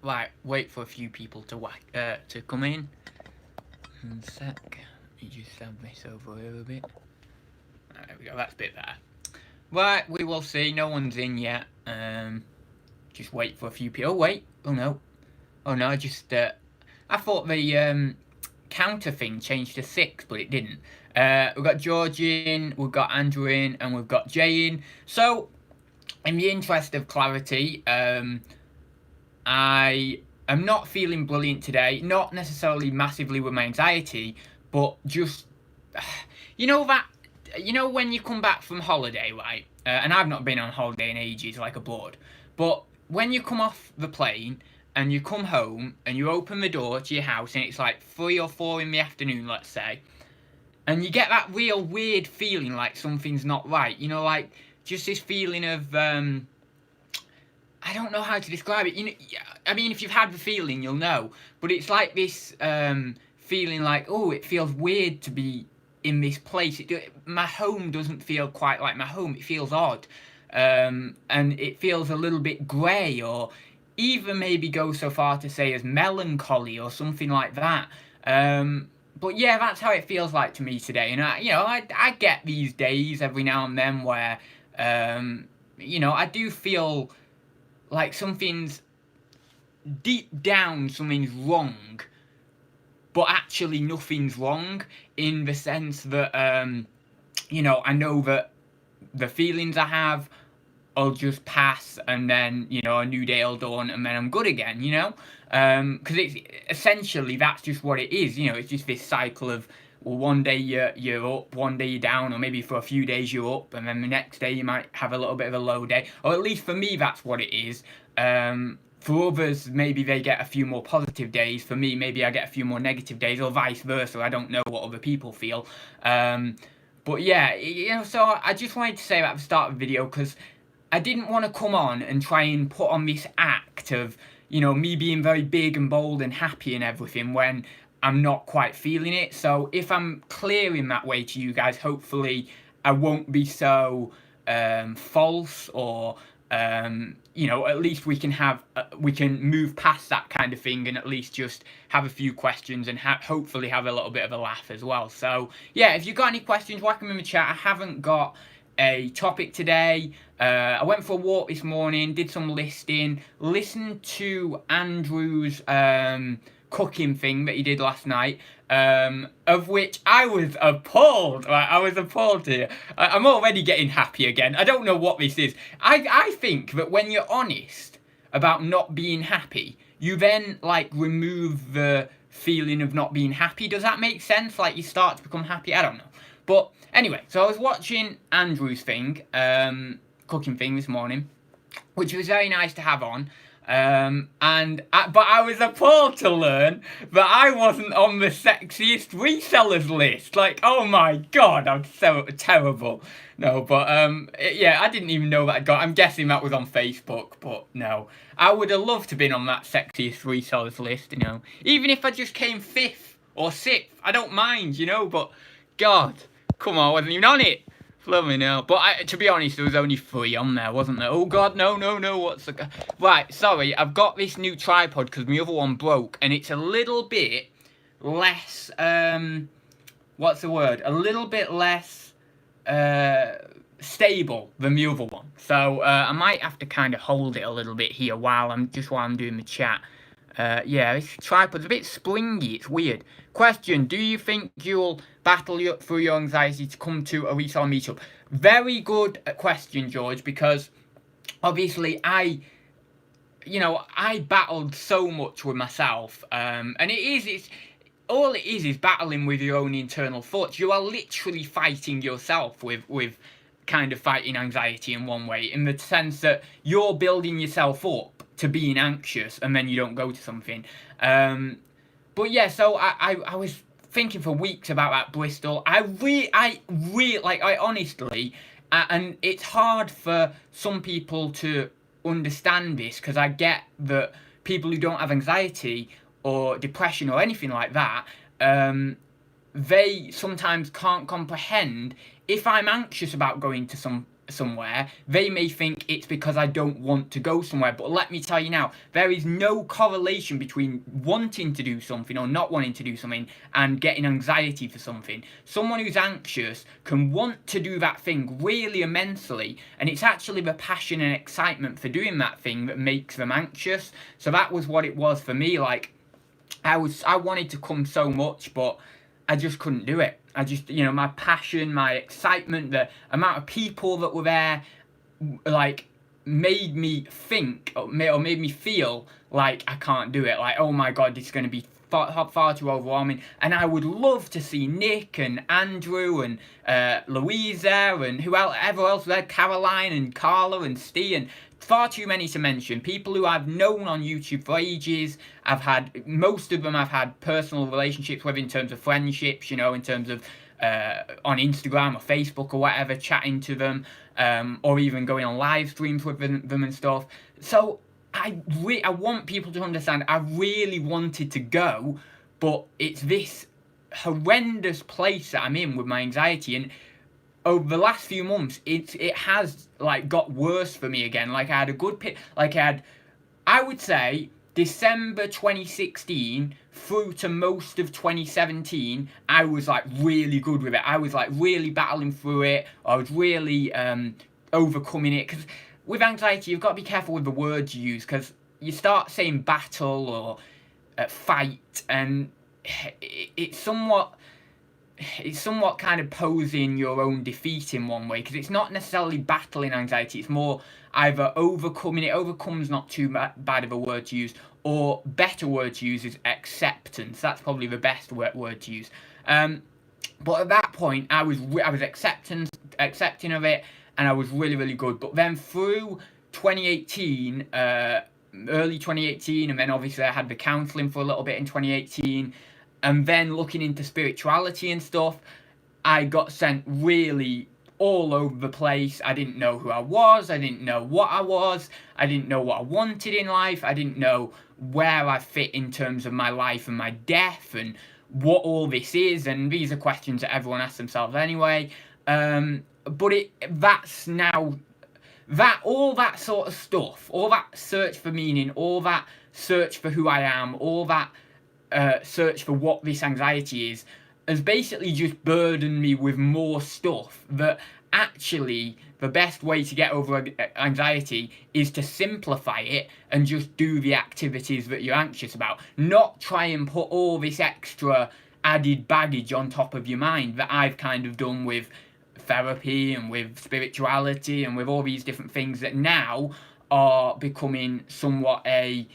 Right, wait for a few people to come in. 1 sec. Let me just have this over here a bit. There we go, that's a bit better. Right, we will see. No one's in yet. Just wait for a few people. Oh, wait. Oh, no. I just... I thought the counter thing changed to 6, but it didn't. We've got George in, we've got Andrew in, and we've got Jay in. So, in the interest of clarity, I am not feeling brilliant today. Not necessarily massively with my anxiety, but just... You know when you come back from holiday, right? And I've not been on holiday in ages, like abroad. But when you come off the plane and you come home and you open the door to your house and it's like 3 or 4 in the afternoon, let's say, and you get that real weird feeling like something's not right. You know, like just this feeling of I don't know how to describe it. You know, I mean, if you've had the feeling, you'll know. But it's like this feeling like, oh, it feels weird to be in this place. My home doesn't feel quite like my home. It feels odd, and it feels a little bit grey, or even maybe go so far to say as melancholy or something like that. But yeah, that's how it feels like to me today. And I get these days every now and then where I do feel like something's deep down, something's wrong, but actually nothing's wrong, in the sense that, I know that the feelings I have will just pass, and then, a new day will dawn, and then I'm good again, because it's essentially, that's just what it is, it's just this cycle of, well, one day you're up, one day you're down, or maybe for a few days you're up, and then the next day you might have a little bit of a low day, or at least for me that's what it is. For others, maybe they get a few more positive days. For me, maybe I get a few more negative days, or vice versa. I don't know what other people feel. But yeah, so I just wanted to say that at the start of the video, because I didn't want to come on and try and put on this act of, me being very big and bold and happy and everything when I'm not quite feeling it. So if I'm clear in that way to you guys, hopefully I won't be so false, or at least we can move past that kind of thing, and at least just have a few questions and hopefully have a little bit of a laugh as well. So yeah, if you've got any questions, whack them in the chat. I haven't got a topic today. I went for a walk this morning, did some listing, listened to Andrew's cooking thing that he did last night, of which I was appalled. Right? I was appalled here. I'm already getting happy again. I don't know what this is. I think that when you're honest about not being happy, you then remove the feeling of not being happy. Does that make sense? Like you start to become happy? I don't know. But anyway, so I was watching Andrew's thing, cooking thing this morning, which was very nice to have on. But I was appalled to learn that I wasn't on the sexiest resellers list. Like, oh my god, I'm so terrible. No, but yeah, I didn't even know that I'm guessing that was on Facebook, but no. I would have loved to have been on that sexiest resellers list, Even if I just came 5th or 6th, I don't mind, but god, come on, I wasn't even on it. Love me now. But to be honest, there was only 3 on there, wasn't there? Oh god, no, what's the... Right, sorry, I've got this new tripod because my other one broke, and it's a little bit less, what's the word? A little bit less, stable than the other one. So, I might have to kind of hold it a little bit here while I'm doing the chat. Yeah, this tripod's a bit springy, it's weird. Question, do you think you'll battle through your anxiety to come to a reseller meetup? Very good question, George, because obviously I battled so much with myself, and all it is battling with your own internal thoughts. You are literally fighting yourself with kind of fighting anxiety in one way, in the sense that you're building yourself up to being anxious, and then you don't go to something. But yeah, so I was thinking for weeks about that Bristol. I honestly, and it's hard for some people to understand this, because I get that people who don't have anxiety or depression or anything like that, they sometimes can't comprehend if I'm anxious about going to somewhere, they may think it's because I don't want to go somewhere. But let me tell you now, there is no correlation between wanting to do something or not wanting to do something and getting anxiety for something. Someone who's anxious can want to do that thing really immensely, and it's actually the passion and excitement for doing that thing that makes them anxious. So that was what it was for me. Like, I wanted to come so much, but I just couldn't do it. I just, my passion, my excitement, the amount of people that were there, like, made me think, or made me feel like I can't do it. Like, oh my God, this is going to be far too overwhelming. And I would love to see Nick and Andrew and Louisa and whoever else there, Caroline and Carla and Steve, and far too many to mention. People who I've known on YouTube for ages. Most of them I've had personal relationships with in terms of friendships, in terms of on Instagram or Facebook or whatever, chatting to them, or even going on live streams with them and stuff. So I want people to understand I really wanted to go, but it's this horrendous place that I'm in with my anxiety, and over the last few months, it has like got worse for me again. Like, I had a good I would say December 2016 through to most of 2017, I was like really good with it. I was like really battling through it. I was really overcoming it, because with anxiety, you've got to be careful with the words you use, because you start saying battle or fight, and it's somewhat kind of posing your own defeat in one way, because it's not necessarily battling anxiety. It's more either overcoming it. Overcome's not too bad of a word to use, or better word to use is acceptance. That's probably the best word to use. But at that point, I was accepting of it, and I was really, really good. But then through 2018, early 2018, and then obviously I had the counselling for a little bit in 2018, and then looking into spirituality and stuff, I got sent really all over the place. I didn't know who I was. I didn't know what I was. I didn't know what I wanted in life. I didn't know where I fit in terms of my life and my death and what all this is. And these are questions that everyone asks themselves anyway. But that's now, that all that sort of stuff, all that search for meaning, all that search for who I am, all that search for what this anxiety is, has basically just burdened me with more stuff. That actually the best way to get over anxiety is to simplify it and just do the activities that you're anxious about, not try and put all this extra added baggage on top of your mind that I've kind of done with therapy and with spirituality and with all these different things that now are becoming somewhat a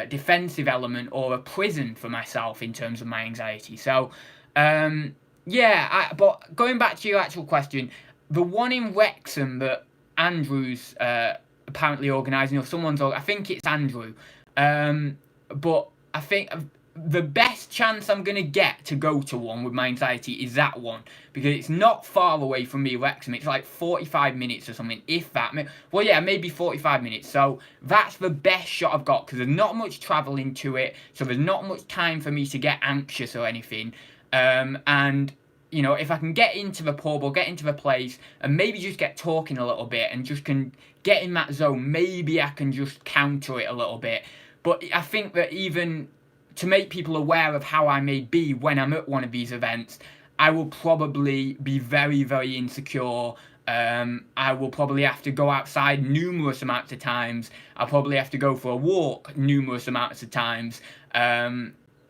defensive element or a prison for myself in terms of my anxiety. So but going back to your actual question, the one in Wrexham that Andrew's apparently organising, or someone's, I think it's Andrew, but I think the best chance I'm going to get to go to one with my anxiety is that one, because it's not far away from me, Wrexham. It's like 45 minutes or something, if that. Well, yeah, maybe 45 minutes. So that's the best shot I've got, because there's not much travel into it, so there's not much time for me to get anxious or anything. And, if I can get into the pub or get into the place and maybe just get talking a little bit and just can get in that zone, maybe I can just counter it a little bit. But I think that even to make people aware of how I may be when I'm at one of these events, I will probably be very, very insecure. I will probably have to go outside numerous amounts of times. I'll probably have to go for a walk numerous amounts of times.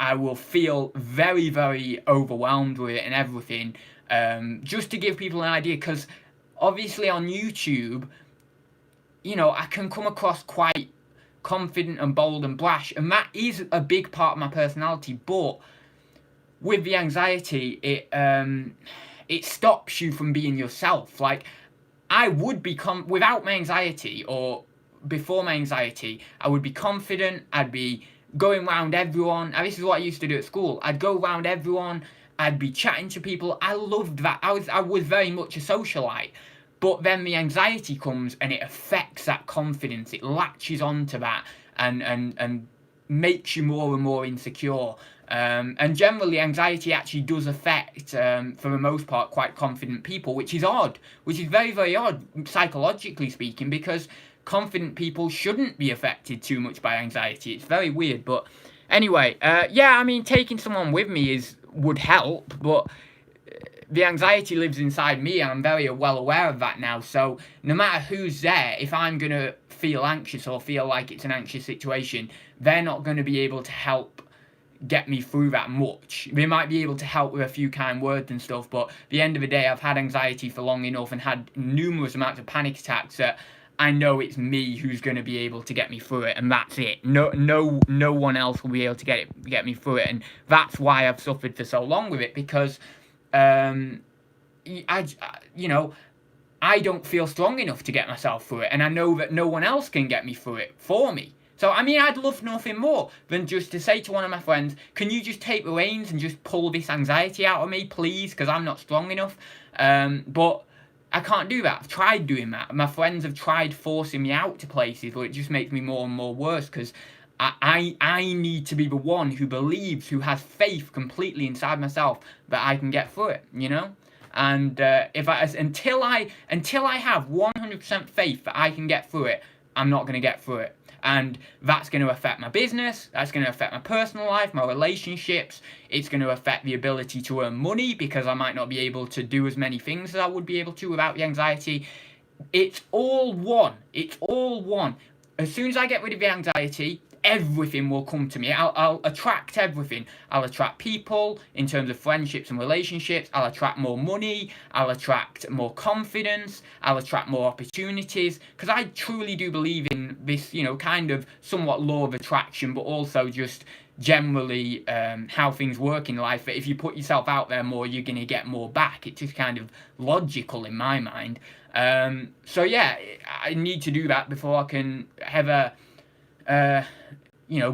I will feel very, very overwhelmed with it and everything. Just to give people an idea, because obviously on YouTube, I can come across quite confident and bold and brash, and that is a big part of my personality. But with the anxiety, it stops you from being yourself. Like, I would be without my anxiety, or before my anxiety, I would be confident. I'd be going round everyone. This is what I used to do at school. I'd go round everyone. I'd be chatting to people. I loved that. I was very much a socialite. But then the anxiety comes and it affects that confidence. It latches onto that and makes you more and more insecure. And generally, anxiety actually does affect, for the most part, quite confident people, which is odd, which is very, very odd, psychologically speaking, because confident people shouldn't be affected too much by anxiety. It's very weird, but anyway, yeah, I mean, taking someone with me would help, but the anxiety lives inside me, and I'm very well aware of that now. So no matter who's there, if I'm going to feel anxious or feel like it's an anxious situation, they're not going to be able to help get me through that much. They might be able to help with a few kind words and stuff, but at the end of the day, I've had anxiety for long enough and had numerous amounts of panic attacks that I know it's me who's going to be able to get me through it, and that's it. No one else will be able to get me through it, and that's why I've suffered for so long with it, because I don't feel strong enough to get myself through it, and I know that no one else can get me through it for me. So, I mean, I'd love nothing more than just to say to one of my friends, can you just take the reins and just pull this anxiety out of me, please, because I'm not strong enough. But I can't do that. I've tried doing that. My friends have tried forcing me out to places, but it just makes me more and more worse, because I need to be the one who believes, who has faith completely inside myself that I can get through it, you know? And until I have 100% faith that I can get through it, I'm not going to get through it. And that's going to affect my business, that's going to affect my personal life, my relationships, it's going to affect the ability to earn money, because I might not be able to do as many things as I would be able to without the anxiety. It's all one. It's all one. As soon as I get rid of the anxiety, everything will come to me. I'll attract everything. I'll attract people in terms of friendships and relationships. I'll attract more money. I'll attract more confidence. I'll attract more opportunities. Because I truly do believe in this, kind of somewhat law of attraction, but also just generally how things work in life. That if you put yourself out there more, you're going to get more back. It's just kind of logical in my mind. So yeah, I need to do that before I can have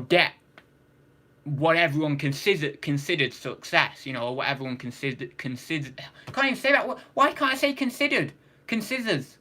get what everyone considered success, or what everyone considered. I can't even say that. Why can't I say considered? Considers.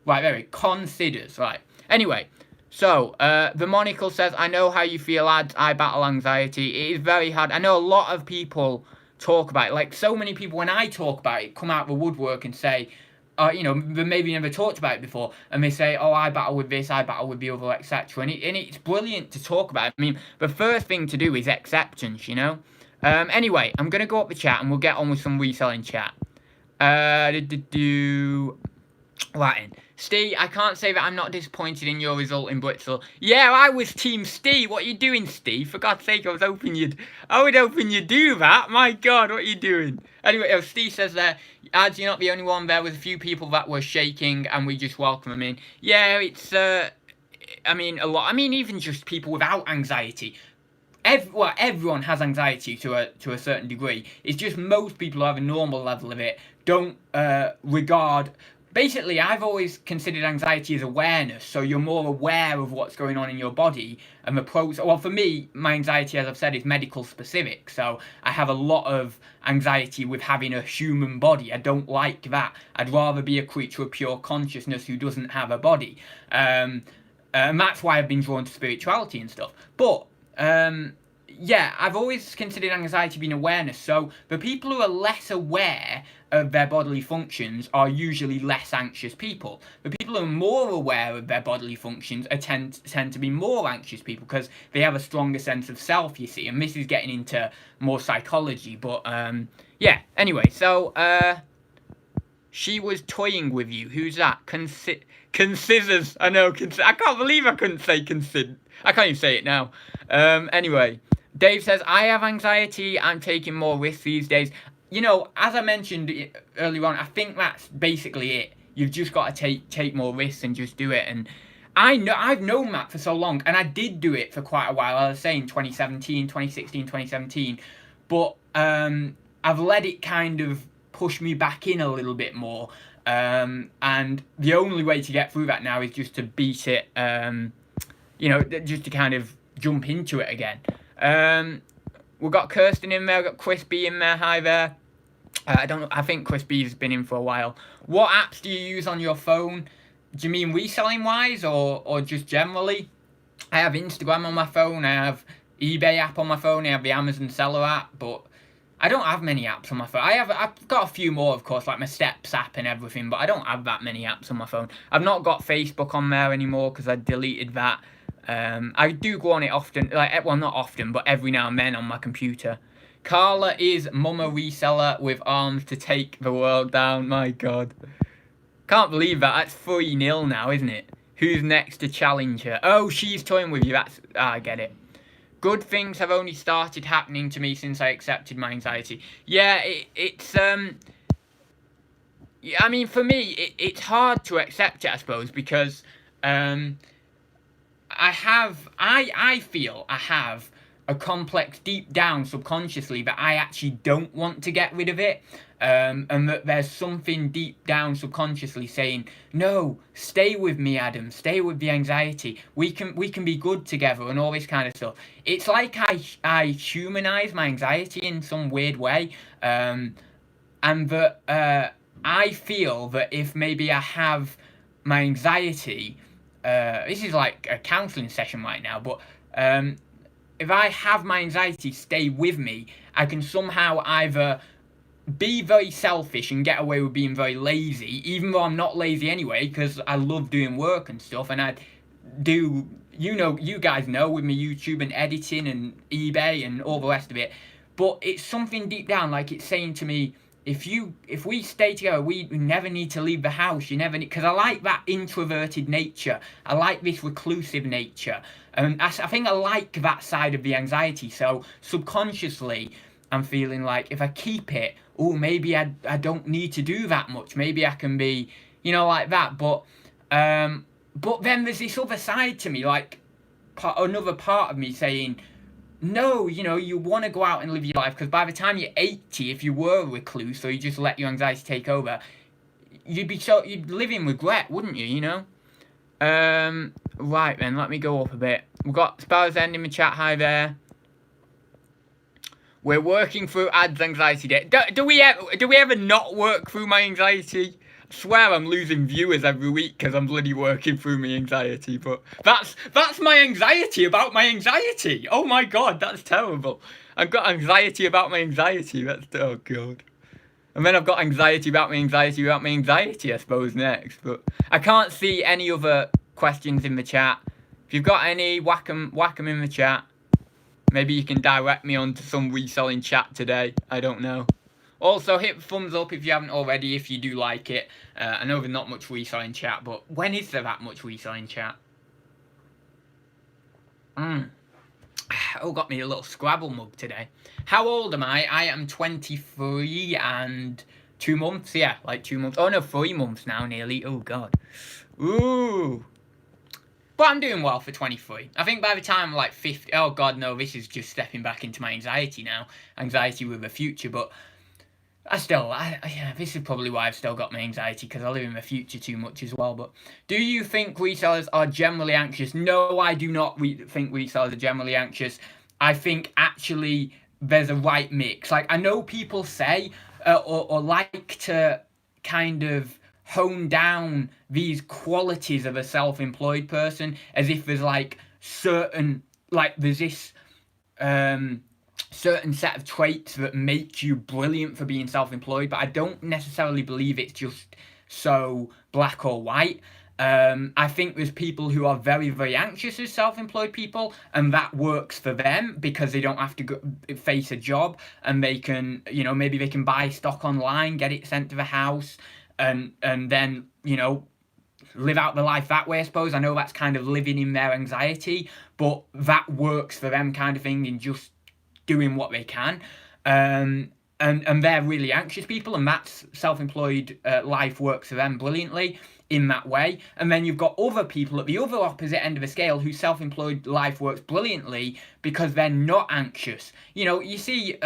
Right, there we go. Considers. Right. Anyway, so the monocle says, I know how you feel, lads. I battle anxiety. It is very hard. I know a lot of people talk about it. Like, so many people, when I talk about it, come out of the woodwork and say, they maybe never talked about it before, and they say, oh, I battle with this, I battle with the other, etc. And it's brilliant to talk about. I mean, the first thing to do is acceptance, Anyway, I'm going to go up the chat, and we'll get on with some reselling chat. Latin. Steve, I can't say that I'm not disappointed in your result in Bristol. Yeah, I was Team Steve. What are you doing, Steve? For God's sake, I would hoping you'd do that. My God, what are you doing? Anyway, Steve says there, as you're not the only one, there was a few people that were shaking, and we just welcome them in. Yeah, it's, a lot. I mean, even just people without anxiety. Everyone has anxiety to a certain degree. It's just most people who have a normal level of it don't regard. Basically, I've always considered anxiety as awareness, so you're more aware of what's going on in your body, and the pros. Well, for me, my anxiety, as I've said, is medical specific, so I have a lot of anxiety with having a human body. I don't like that. I'd rather be a creature of pure consciousness who doesn't have a body, and that's why I've been drawn to spirituality and stuff. But yeah, I've always considered anxiety being awareness, so the people who are less aware of their bodily functions are usually less anxious people. The people who are more aware of their bodily functions tend to be more anxious people, because they have a stronger sense of self, you see, and this is getting into more psychology, but yeah, anyway, so she was toying with you. Who's that? Considers. I know, I can't believe I couldn't say consider. I can't even say it now. Anyway, Dave says, I have anxiety. I'm taking more risks these days. As I mentioned earlier on, I think that's basically it. You've just got to take more risks and just do it. And I've known that for so long, and I did do it for quite a while. I was saying 2016, 2017. But I've let it kind of push me back in a little bit more. And the only way to get through that now is just to beat it, just to kind of jump into it again. We've got Kirsten in there, we've got Chris B in there. Hi there. I think Chris B's been in for a while. What apps do you use on your phone? Do you mean reselling wise, or just generally? I have Instagram on my phone, I have eBay app on my phone, I have the Amazon seller app, but I don't have many apps on my phone. I've got a few more, of course, like my Steps app and everything, but I don't have that many apps on my phone. I've not got Facebook on there anymore because I deleted that. I do go on it often, well, not often, but every now and then on my computer. Carla is mama reseller with arms to take the world down. My God. Can't believe that. That's 3-0 now, isn't it? Who's next to challenge her? Oh, she's toying with you. I get it. Good things have only started happening to me since I accepted my anxiety. Yeah, it's yeah, I mean, for me, it's hard to accept it, I suppose, because I feel I have a complex deep down subconsciously that I actually don't want to get rid of it, and that there's something deep down subconsciously saying, no, stay with me, Adam, stay with the anxiety, we can be good together and all this kind of stuff. It's like I humanize my anxiety in some weird way, and that I feel that if maybe I have my anxiety, this is like a counselling session right now, but if I have my anxiety stay with me, I can somehow either be very selfish and get away with being very lazy, even though I'm not lazy anyway, because I love doing work and stuff, and I do, you guys know, with my YouTube and editing and eBay and all the rest of it, but it's something deep down, like it's saying to me, if we stay together, we never need to leave the house. You never need, because I like that introverted nature. I like this reclusive nature, and I think I like that side of the anxiety. So subconsciously, I'm feeling like if I keep it, maybe I don't need to do that much. Maybe I can be, like that. But then there's this other side to me, like another part of me saying, no, you want to go out and live your life, because by the time you're 80, if you were a recluse, or you just let your anxiety take over, you'd live in regret, wouldn't you, Right then, let me go up a bit. We've got Sparrows End in the chat, hi there. We're working through Ad's anxiety day. Do we ever not work through my anxiety? I swear I'm losing viewers every week because I'm bloody working through my anxiety, but that's my anxiety about my anxiety. Oh my God, that's terrible. I've got anxiety about my anxiety. Oh God. And then I've got anxiety about my anxiety about my anxiety, I suppose, next. But I can't see any other questions in the chat. If you've got any, whack 'em in the chat. Maybe you can direct me onto some reselling chat today. I don't know. Also, hit thumbs up if you haven't already, if you do like it. I know there's not much reselling chat, but when is there that much reselling chat? Oh, got me a little Scrabble mug today. How old am I? I am 23 and 2 months. Yeah, like 2 months. Oh no, 3 months now nearly. Oh God. Ooh. But I'm doing well for 23. I think by the time I'm like 50... Oh God, no, this is just stepping back into my anxiety now. Anxiety with the future, but... yeah, this is probably why I've still got my anxiety, because I live in the future too much as well. But do you think resellers are generally anxious? No, I do not think resellers are generally anxious. I think actually there's a right mix. Like, I know people say or like to kind of hone down these qualities of a self-employed person as if there's like certain, like there's this certain set of traits that make you brilliant for being self-employed, but I don't necessarily believe it's just so black or white. I think there's people who are very, very anxious as self-employed people, and that works for them because they don't have to face a job, and they can, maybe they can buy stock online, get it sent to the house, and then, live out the life that way, I suppose. I know that's kind of living in their anxiety, but that works for them kind of thing in just doing what they can. And they're really anxious people, and that's self-employed life works for them brilliantly in that way. And then you've got other people at the other opposite end of the scale whose self-employed life works brilliantly because they're not anxious. You see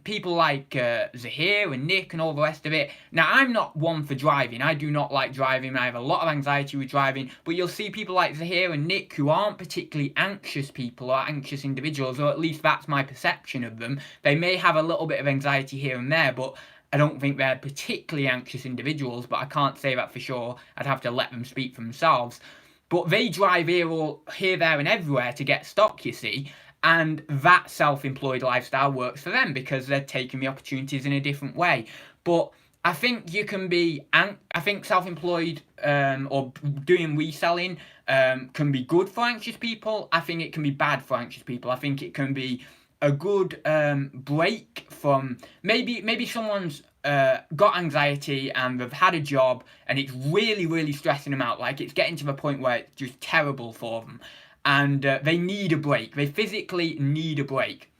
people like Zahir and Nick and all the rest of it. Now, I'm not one for driving. I do not like driving. I have a lot of anxiety with driving. But you'll see people like Zahir and Nick who aren't particularly anxious people or anxious individuals, or at least that's my perception of them. They may have a little bit of anxiety here and there, but I don't think they're particularly anxious individuals, but I can't say that for sure. I'd have to let them speak for themselves. But they drive here, there, and everywhere to get stock, you see. And that self-employed lifestyle works for them because they're taking the opportunities in a different way. But I think you can be, I think self-employed or doing reselling can be good for anxious people. I think it can be bad for anxious people. I think it can be a good break from maybe someone's got anxiety and they've had a job and it's really, really stressing them out. Like it's getting to the point where it's just terrible for them. And they need a break. They physically need a break.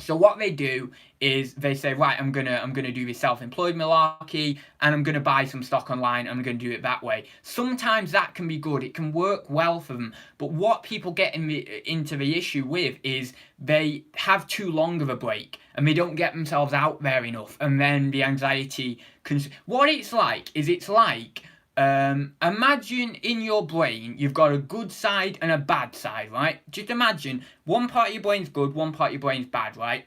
So what they do is they say, right, I'm gonna do this self-employed malarkey, and I'm gonna buy some stock online, and I'm gonna do it that way. Sometimes that can be good, it can work well for them, but what people get into the issue with is they have too long of a break, and they don't get themselves out there enough, and then the anxiety what it's like is imagine in your brain you've got a good side and a bad side, right? Just imagine one part of your brain's good, one part of your brain's bad, right?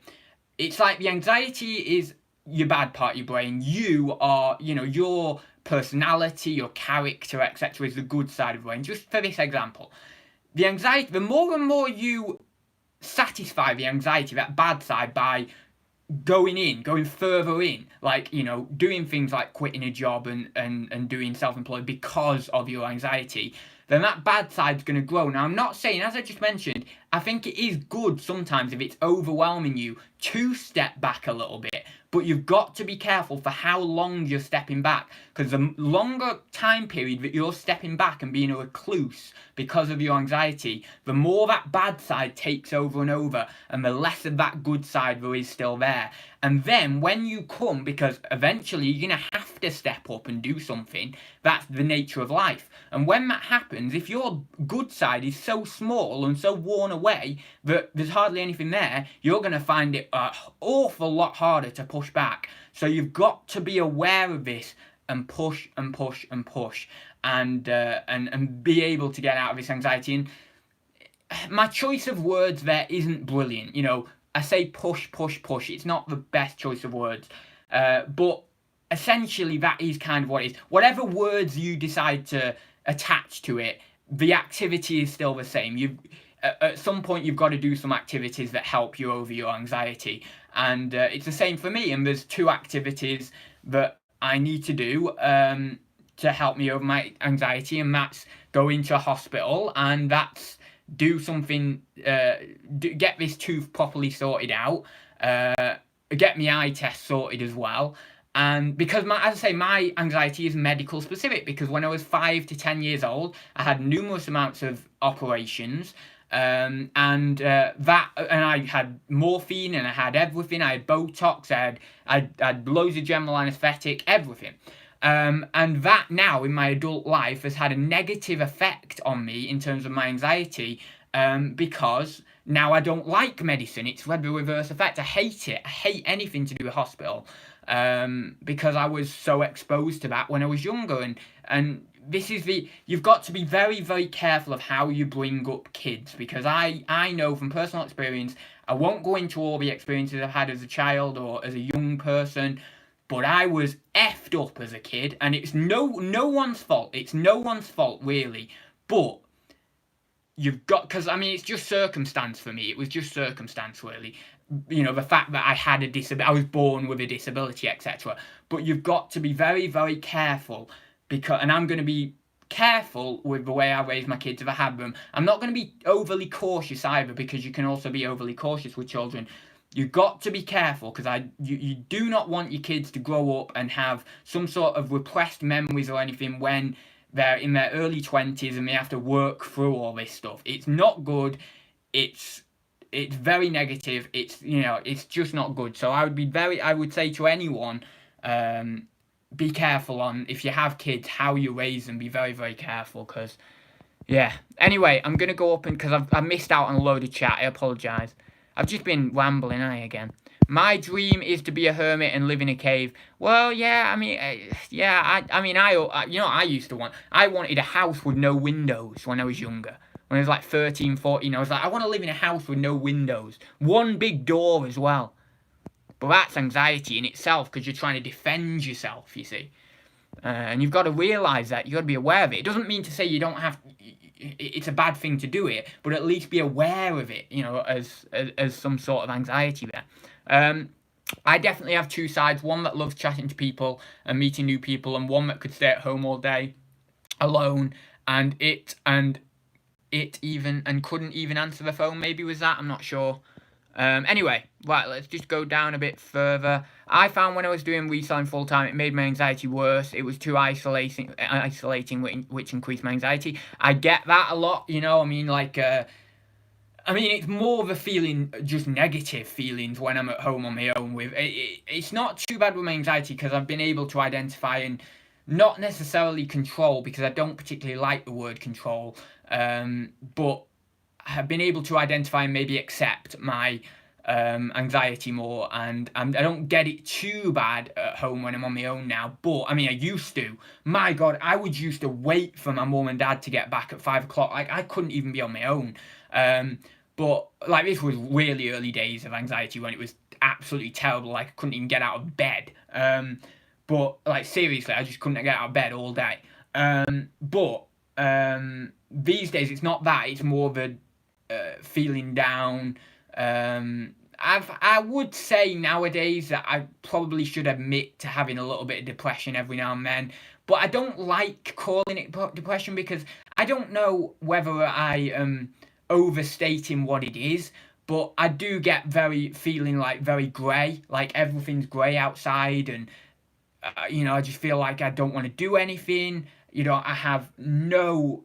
It's like the anxiety is your bad part of your brain. You are, your personality, your character, etc. is the good side of the brain. Just for this example, the anxiety, the more and more you satisfy the anxiety, that bad side, by going further in, like, doing things like quitting a job and doing self-employed because of your anxiety, then that bad side's going to grow. Now, I'm not saying, as I just mentioned, I think it is good sometimes if it's overwhelming you to step back a little bit, but you've got to be careful for how long you're stepping back, because the longer time period that you're stepping back and being a recluse because of your anxiety, the more that bad side takes over and over, and the less of that good side there is still there. And then when you come, because eventually you're going to have to step up and do something, that's the nature of life. And when that happens, if your good side is so small and so worn away that there's hardly anything there, you're going to find it an awful lot harder to push back. So you've got to be aware of this and push and push and push and be able to get out of this anxiety. And my choice of words there isn't brilliant. I say push, push, push. It's not the best choice of words. But essentially that is kind of what it is. Whatever words you decide to attach to it, the activity is still the same. At some point you've got to do some activities that help you over your anxiety. And it's the same for me. And there's 2 activities that I need to do to help me over my anxiety. And that's go into a hospital, and that's do something, get this tooth properly sorted out, get my eye test sorted as well. And because, as I say, my anxiety is medical specific, because when I was 5 to 10 years old, I had numerous amounts of operations, and I had morphine, and I had everything. I had Botox, I had loads of general anaesthetic, everything. And that now in my adult life has had a negative effect on me in terms of my anxiety, because now I don't like medicine. It's had the reverse effect. I hate it. I hate anything to do with hospital, because I was so exposed to that when I was younger. And this is you've got to be very, very careful of how you bring up kids, because I know from personal experience, I won't go into all the experiences I've had as a child or as a young person, but I was effed up as a kid, and it's no one's fault. It's no one's fault, really. But you've got, because it's just circumstance for me. It was just circumstance, really. The fact that I had a disability, I was born with a disability, etc. But you've got to be very, very careful, and I'm going to be careful with the way I raise my kids if I have them. I'm not going to be overly cautious either, because you can also be overly cautious with children. You've got to be careful, because you do not want your kids to grow up and have some sort of repressed memories or anything when they're in their early 20s and they have to work through all this stuff. It's not good. It's very negative. It's just not good. So I would say to anyone, be careful on, if you have kids, how you raise them. Be very, very careful, because, yeah. Anyway, I'm going to go up, because I missed out on a load of chat. I apologise. I've just been rambling again. My dream is to be a hermit and live in a cave. Well, yeah, I wanted a house with no windows when I was younger. When I was like 13, 14, I was like, I want to live in a house with no windows. One big door as well. But that's anxiety in itself, because you're trying to defend yourself, you see. And you've got to realise that. You've got to be aware of it. It doesn't mean to say you don't have... It's a bad thing to do it, but at least be aware of it, as some sort of anxiety there. I definitely have two sides. One that loves chatting to people and meeting new people, and one that could stay at home all day alone and couldn't even answer the phone. Maybe was that? I'm not sure. Anyway, right, let's just go down a bit further. I found when I was doing reselling full time, it made my anxiety worse. It was too isolating, which increased my anxiety. I get that a lot, it's more of a feeling, just negative feelings when I'm at home on my own. It's not too bad with my anxiety, because I've been able to identify and not necessarily control, because I don't particularly like the word control, but have been able to identify and maybe accept my anxiety more, and I don't get it too bad at home when I'm on my own now. But I used to. My God, I would used to wait for my mum and dad to get back at 5 o'clock. Like, I couldn't even be on my own. But like, this was really early days of anxiety when it was absolutely terrible. Like, I couldn't even get out of bed. But like, seriously, I just couldn't get out of bed all day. But these days it's not that. It's more of a feeling down. I would say nowadays that I probably should admit to having a little bit of depression every now and then, but I don't like calling it depression, because I don't know whether I am overstating what it is, but I do get feeling like very grey, like everything's grey outside, and I just feel like I don't want to do anything. I have no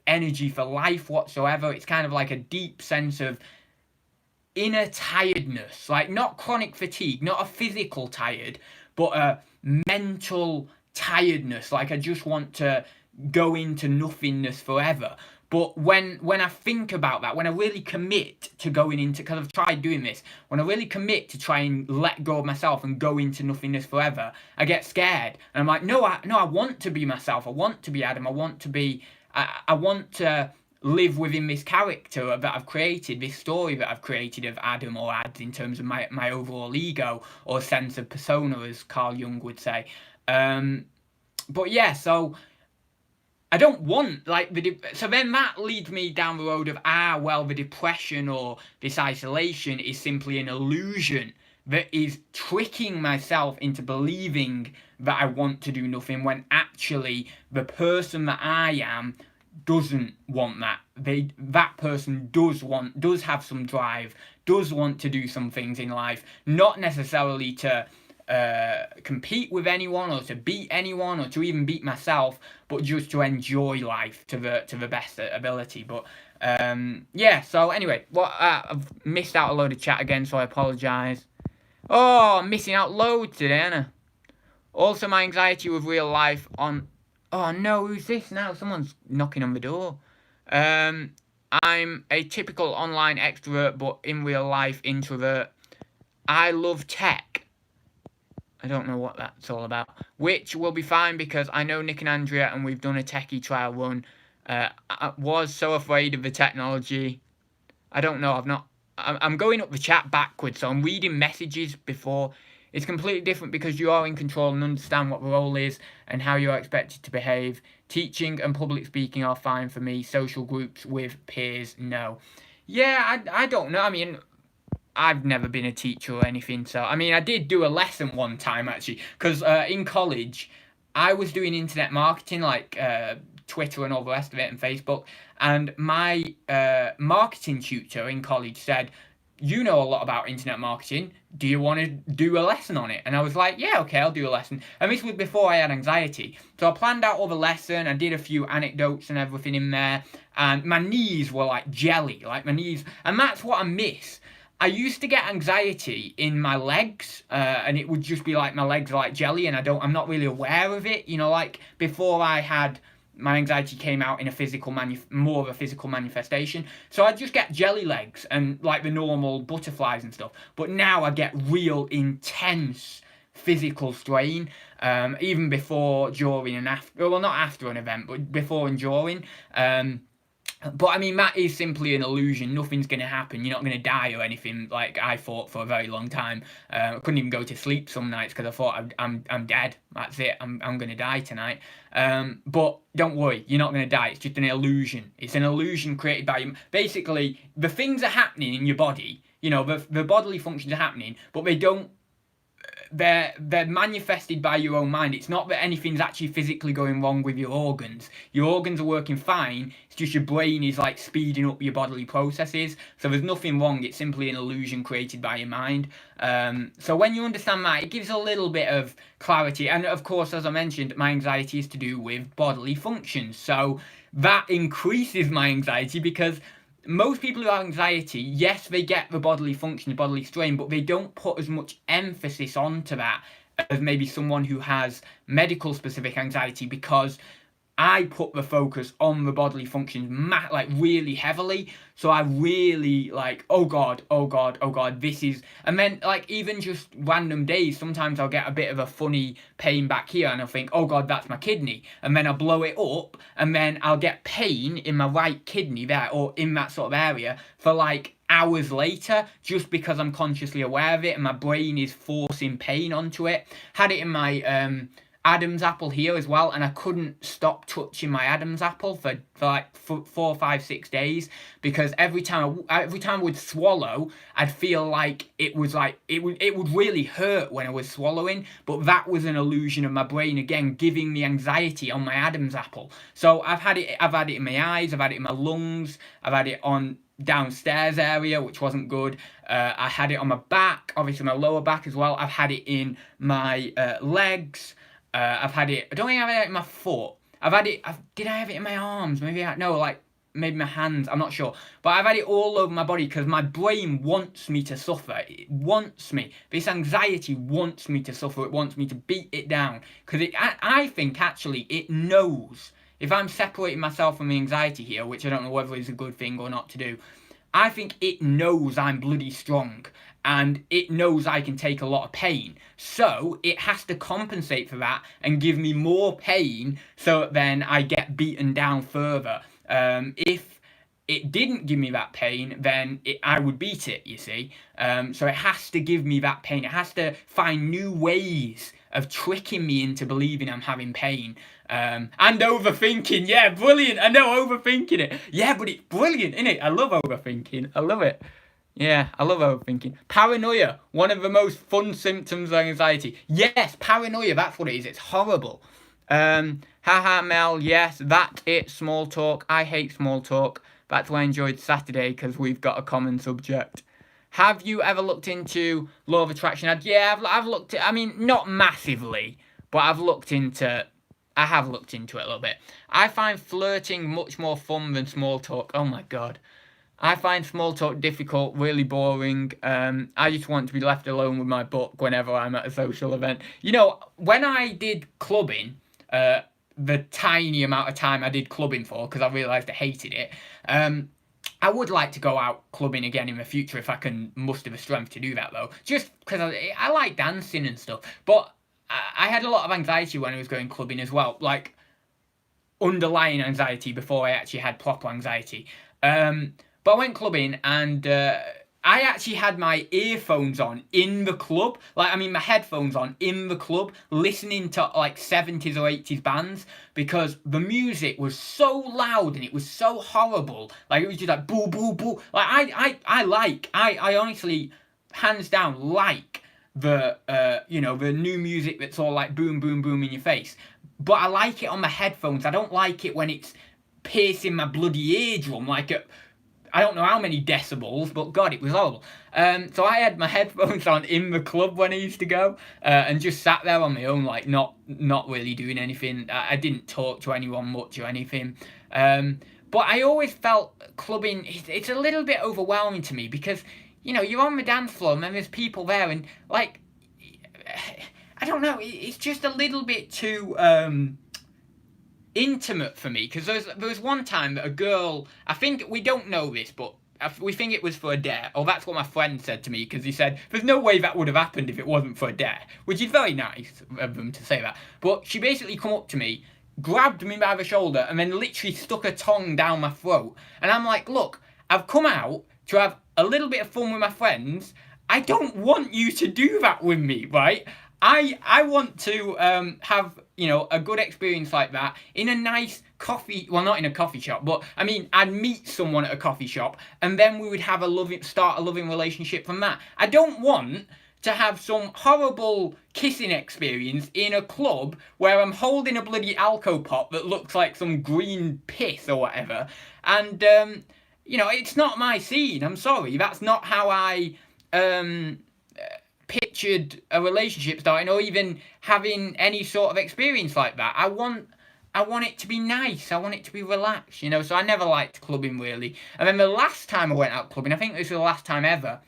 energy for life whatsoever. It's kind of like a deep sense of inner tiredness, like not chronic fatigue, not a physical tired, but a mental tiredness. Like, I just want to go into nothingness forever. But when I think about that, when I really commit to going into, because I've tried doing this, when I really commit to try and let go of myself and go into nothingness forever, I get scared. And I'm like, no, I want to be myself. I want to be Adam. I want to live within this character that I've created, this story that I've created of Adam or Ads, in terms of my overall ego, or sense of persona, as Carl Jung would say. But yeah, so I don't want, so then that leads me down the road of, the depression or this isolation is simply an illusion that is tricking myself into believing that I want to do nothing, when actually the person that I am doesn't want that. That person does have some drive, does want to do some things in life, not necessarily to compete with anyone, or to beat anyone, or to even beat myself, but just to enjoy life to the best ability. But so anyway, I've missed out a load of chat again, so I apologise. Oh, I'm missing out loads today, Anna. Also, my anxiety with real life on... Oh no, who's this now? Someone's knocking on the door. I'm a typical online extrovert, but in real life introvert. I love tech. I don't know what that's all about. Which will be fine, because I know Nick and Andrea, and we've done a techie trial run. I was so afraid of the technology. I don't know, I'm going up the chat backwards, so I'm reading messages before. It's completely different, because you are in control and understand what the role is and how you are expected to behave. Teaching and public speaking are fine for me. Social groups with peers, no. Yeah, I don't know. I've never been a teacher or anything, so... I did do a lesson one time, actually, because in college, I was doing internet marketing, like Twitter and all the rest of it, and Facebook, and my marketing tutor in college said, you know a lot about internet marketing, do you want to do a lesson on it? And I was like, yeah, okay, I'll do a lesson. And this was before I had anxiety. So I planned out all the lesson, I did a few anecdotes and everything in there, and my knees were like jelly, and that's what I miss. I used to get anxiety in my legs, and it would just be like my legs are like jelly, and I'm not really aware of it, like before my anxiety came out in more of a physical manifestation. So I just get jelly legs and like the normal butterflies and stuff. But now I get real intense physical strain, even before, during, and after. Well, not after an event, but before and during. But I mean, that is simply an illusion. Nothing's going to happen. You're not going to die or anything. Like I thought for a very long time. I couldn't even go to sleep some nights because I thought I'm dead. That's it. I'm going to die tonight. But don't worry, you're not going to die. It's just an illusion. It's an illusion created by you. Basically, the things are happening in your body. You know, the bodily functions are happening, but they don't. They're manifested by your own mind. It's not that anything's actually physically going wrong with your organs. Your organs are working fine. It's just your brain is like speeding up your bodily processes. So there's nothing wrong. It's simply an illusion created by your mind. So when you understand that, it gives a little bit of clarity. And of course, as I mentioned, my anxiety is to do with bodily functions. So that increases my anxiety because most people who have anxiety, yes, they get the bodily function, the bodily strain, but they don't put as much emphasis onto that as maybe someone who has medical specific anxiety, because I put the focus on the bodily functions like really heavily. So I really like, oh God, this is, and then like even just random days, sometimes I'll get a bit of a funny pain back here and I'll think, oh God, that's my kidney. And then I'll blow it up and then I'll get pain in my right kidney there or in that sort of area for like hours later, just because I'm consciously aware of it and my brain is forcing pain onto it. Had it in my Adam's apple here as well, and I couldn't stop touching my Adam's apple for like 4, 5, 6 days, because every time I would swallow, I'd feel like it was like it would really hurt when I was swallowing, but that was an illusion of my brain again giving me anxiety on my Adam's apple. So I've had it in my eyes, I've had it in my lungs, I've had it on downstairs area, which wasn't good. I had it on my back, obviously my lower back as well. I've had it in my legs. I've had it. I don't think I've had it in my foot. Did I have it in my arms? Maybe maybe my hands. I'm not sure. But I've had it all over my body because my brain wants me to suffer. It wants me. This anxiety wants me to suffer. It wants me to beat it down because I think actually it knows. If I'm separating myself from the anxiety here, which I don't know whether it's a good thing or not to do, I think it knows I'm bloody strong. And it knows I can take a lot of pain. So it has to compensate for that and give me more pain so then I get beaten down further. If it didn't give me that pain, then I would beat it, you see. So it has to give me that pain. It has to find new ways of tricking me into believing I'm having pain. And overthinking. Yeah, brilliant. I know, overthinking it. Yeah, but it's brilliant, isn't it? I love overthinking. I love it. Yeah, I love overthinking. Paranoia, one of the most fun symptoms of anxiety. Yes, paranoia, that's what it is. It's horrible. Haha, Mel, yes, that's it, small talk. I hate small talk. That's why I enjoyed Saturday, because we've got a common subject. Have you ever looked into law of attraction? I've looked at, I mean, not massively, but I have looked into it a little bit. I find flirting much more fun than small talk. Oh my God. I find small talk difficult, really boring. I just want to be left alone with my book whenever I'm at a social event. You know, when I did clubbing, the tiny amount of time I did clubbing for, because I realised I hated it, I would like to go out clubbing again in the future if I can muster the strength to do that, though. Just because I like dancing and stuff. But I had a lot of anxiety when I was going clubbing as well, like underlying anxiety before I actually had proper anxiety. But I went clubbing and I actually had my earphones on in the club. My headphones on in the club, listening to like 70s or 80s bands, because the music was so loud and it was so horrible. Like, it was just like boo, boo, boo. Like, I honestly, hands down, like the, the new music that's all like boom, boom, boom in your face. But I like it on my headphones. I don't like it when it's piercing my bloody eardrum, like I don't know how many decibels, but God, it was horrible. So I had my headphones on in the club when I used to go, and just sat there on my own, like not really doing anything. I didn't talk to anyone much or anything. But I always felt clubbing, it's a little bit overwhelming to me, because, you know, you're on the dance floor and then there's people there and, like, I don't know, it's just a little bit too intimate for me, because there was one time that a girl, I think, we don't know this, but we think it was for a dare, or that's what my friend said to me, because he said there's no way that would have happened if it wasn't for a dare, which is very nice of them to say that. But she basically come up to me grabbed me by the shoulder and then literally stuck a tongue down my throat. And I'm like, look, I've come out to have a little bit of fun with my friends. I don't want you to do that with me, right? I want to have, a good experience like that in a nice coffee, well, not in a coffee shop, but I mean, I'd meet someone at a coffee shop and then we would have start a loving relationship from that. I don't want to have some horrible kissing experience in a club where I'm holding a bloody Alco pot that looks like some green piss or whatever. And, it's not my scene. I'm sorry. That's not how I pictured a relationship starting or even having any sort of experience like that. I want it to be nice. I want it to be relaxed, So I never liked clubbing really. And then the last time I went out clubbing, I think this was the last time ever,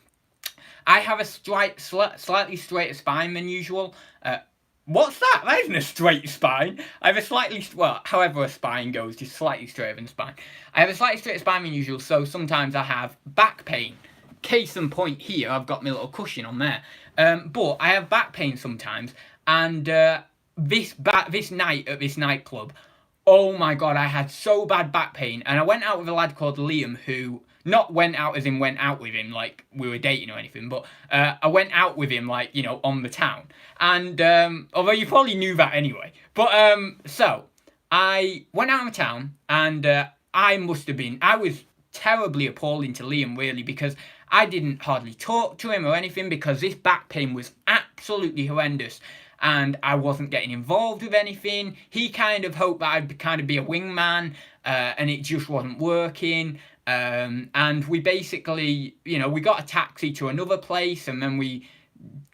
I have a slightly straighter spine than usual. What's that? That isn't a straight spine. I have a however a spine goes, just slightly straighter than spine. I have a slightly straighter spine than usual, so sometimes I have back pain. Case in point here, I've got my little cushion on there. But I have back pain sometimes, and this night at this nightclub, oh my god, I had so bad back pain, and I went out with a lad called Liam who, not went out as in went out with him like we were dating or anything, but I went out with him like, on the town. And although you probably knew that anyway. But so I went out on the town and I was terribly appalling to Liam really, because I didn't hardly talk to him or anything because this back pain was absolutely horrendous. And I wasn't getting involved with anything. He kind of hoped that I'd kind of be a wingman, and it just wasn't working. And we basically, we got a taxi to another place, and then we,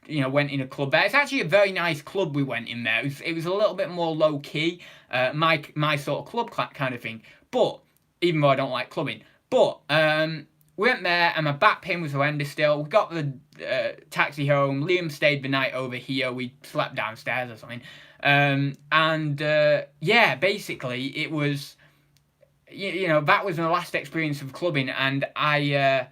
went in a club there. It's actually a very nice club we went in there. It was a little bit more low key, my sort of club kind of thing. But even though I don't like clubbing, but we went there, and my back pain was horrendous still. We got the taxi home. Liam stayed the night over here. We slept downstairs or something. Basically it was, that was my last experience of clubbing, and I've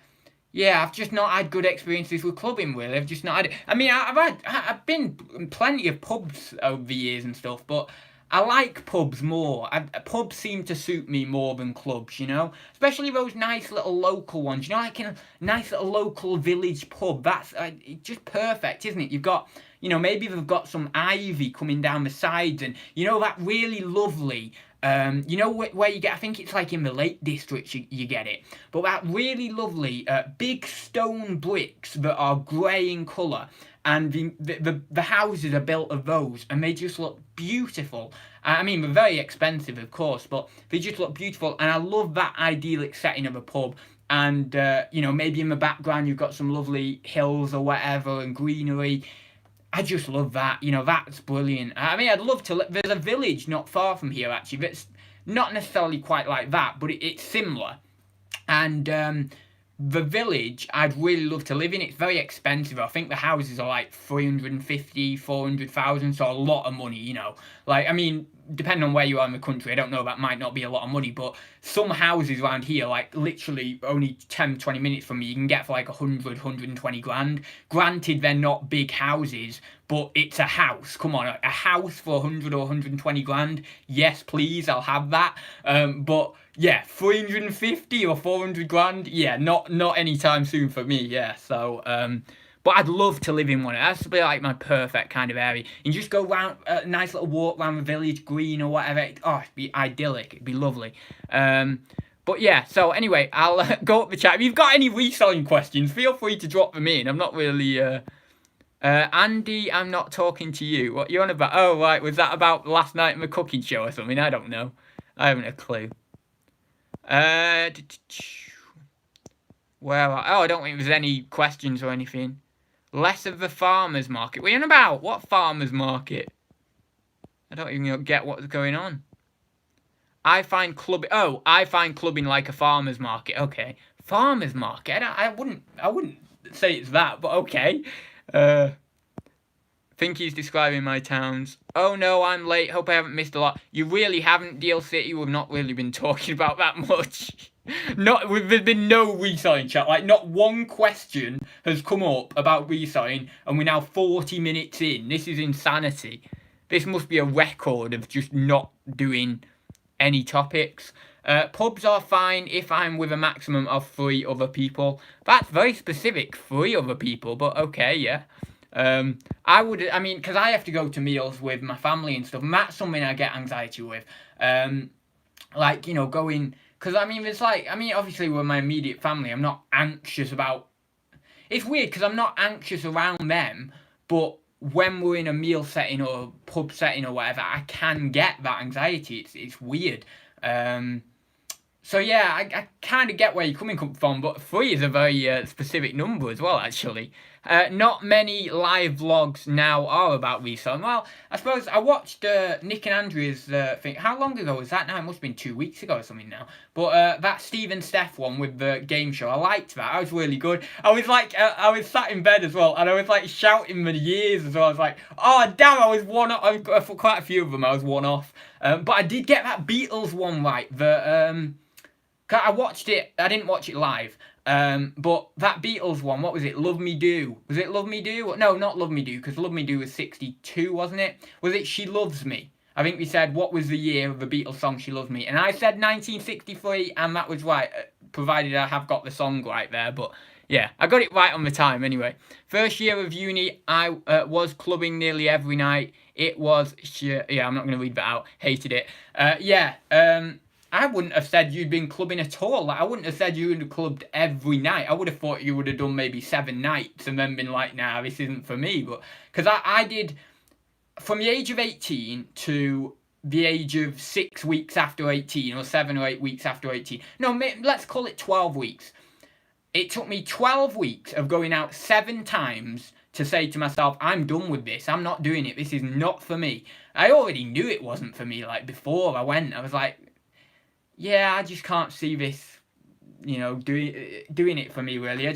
just not had good experiences with clubbing really. I've just not had it. I mean, I've been in plenty of pubs over the years and stuff, but I like pubs more. Pubs seem to suit me more than clubs, especially those nice little local ones, like in a nice little local village pub. That's just perfect, isn't it? You've got, maybe they've got some ivy coming down the sides, and that really lovely, where you get, I think it's like in the Lake District you get it, but that really lovely big stone bricks that are grey in colour, and the houses are built of those, and they just look beautiful. I mean, they're very expensive, of course, but they just look beautiful, and I love that idyllic setting of a pub. And maybe in the background you've got some lovely hills or whatever and greenery. I just love that. That's brilliant. I mean, I'd love to. There's a village not far from here actually that's not necessarily quite like that, but it's similar. And the village I'd really love to live in. It's very expensive. I think the houses are like 350, 400,000, so a lot of money, Like, I mean, depending on where you are in the country, I don't know, that might not be a lot of money, but some houses around here, like literally only 10, 20 minutes from me, you can get for like 100, 120 grand. Granted, they're not big houses, but it's a house. Come on, a house for 100 or 120 grand. Yes, please, I'll have that. But yeah, 350 or 400 grand. Yeah, not anytime soon for me. Yeah, so but I'd love to live in one. It has to be like my perfect kind of area. You just go round a nice little walk around the village green or whatever. It'd be idyllic. It'd be lovely. But yeah, so anyway, I'll go up the chat. If you've got any reselling questions, feel free to drop them in. I'm not really Andy, I'm not talking to you. What you on about? Oh right, was that about last night in the cooking show or something? I don't know. I haven't a clue. I don't think there's any questions or anything. Less of the farmer's market. What are you on about? What farmer's market? I don't even get what's going on. I find clubbing like a farmer's market. Okay, farmer's market. I wouldn't say it's that, but okay. Think he's describing my towns. Oh no, I'm late. Hope I haven't missed a lot. You really haven't, Deal City. We've not really been talking about that much. There's been no reselling chat. Like, not one question has come up about reselling, and we're now 40 minutes in. This is insanity. This must be a record of just not doing any topics. Pubs are fine if I'm with a maximum of 3 other people. That's very specific, 3 other people, but okay, yeah. I mean, because I have to go to meals with my family and stuff, and that's something I get anxiety with. Like, you know, going, because I mean, it's like, I mean, obviously with my immediate family, I'm not anxious about, it's weird because I'm not anxious around them, but when we're in a meal setting or a pub setting or whatever, I can get that anxiety. It's weird. So yeah, I kind of get where you're coming from, but 3 is a very specific number as well, actually. Not many live vlogs now are about reselling. Well, I suppose I watched Nick and Andrea's thing. How long ago was that now? It must have been 2 weeks ago or something now. But that Steve and Steph one with the game show, I liked that. That was really good. I was like, I was sat in bed as well, and I was like shouting the years as well. I was like, oh damn, I was one off. For quite a few of them, I was one off. But I did get that Beatles one right. I watched it. I didn't watch it live. But that Beatles one, what was it? Love Me Do. Was it Love Me Do? No, not Love Me Do, because Love Me Do was 62, wasn't it? Was it She Loves Me? I think we said, what was the year of the Beatles song She Loves Me? And I said 1963, and that was right, provided I have got the song right there. But yeah, I got it right on the time anyway. First year of uni, I was clubbing nearly every night. It was, yeah, I'm not going to read that out. Hated it. I wouldn't have said you'd been clubbing at all. Like, I wouldn't have said you would have clubbed every night. I would have thought you would have done maybe 7 nights and then been like, nah, this isn't for me. But because I did, from the age of 18 to the age of 6 weeks after 18, or 7 or 8 weeks after 18. No, let's call it 12 weeks. It took me 12 weeks of going out 7 times to say to myself, I'm done with this. I'm not doing it. This is not for me. I already knew it wasn't for me. Like, before I went, I was like, yeah, I just can't see this, you know, doing it for me, really. I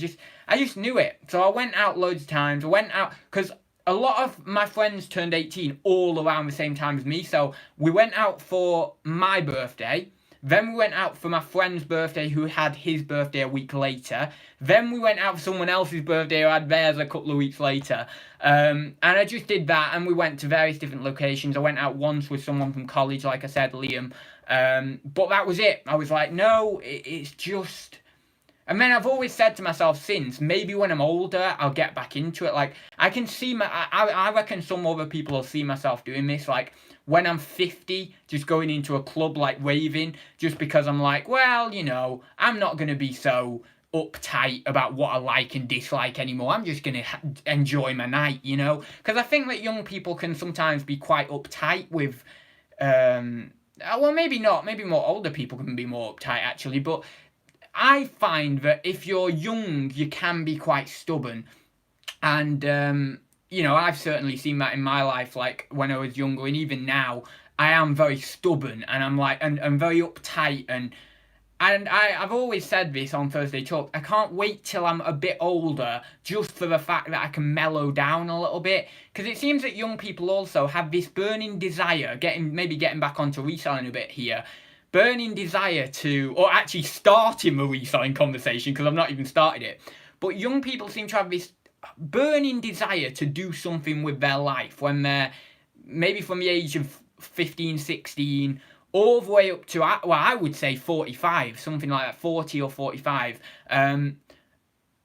just knew it. So I went out loads of times. I went out, because a lot of my friends turned 18 all around the same time as me. So we went out for my birthday. Then we went out for my friend's birthday, who had his birthday a week later. Then we went out for someone else's birthday who had theirs a couple of weeks later. And I just did that, and we went to various different locations. I went out once with someone from college, like I said, Liam. But that was it. I was like, no, it's just... And then I've always said to myself since, maybe when I'm older, I'll get back into it. Like, I can see I reckon some other people will see myself doing this. Like, when I'm 50, just going into a club like raving, just because I'm like, well, you know, I'm not going to be so uptight about what I like and dislike anymore. I'm just going to enjoy my night, you know? Because I think that young people can sometimes be quite uptight with... well, maybe not. Maybe more older people can be more uptight, actually. But I find that if you're young, you can be quite stubborn. And, you know, I've certainly seen that in my life, like, when I was younger. And even now, I am very stubborn. And I'm like, and very uptight. And I've always said this on Thursday Talk, I can't wait till I'm a bit older just for the fact that I can mellow down a little bit. Because it seems that young people also have this burning desire, maybe getting back onto reselling a bit here, burning desire to, or actually starting a reselling conversation, because I've not even started it. But young people seem to have this burning desire to do something with their life when they're maybe from the age of 15, 16, all the way up to, well, I would say 45, something like that, 40 or 45.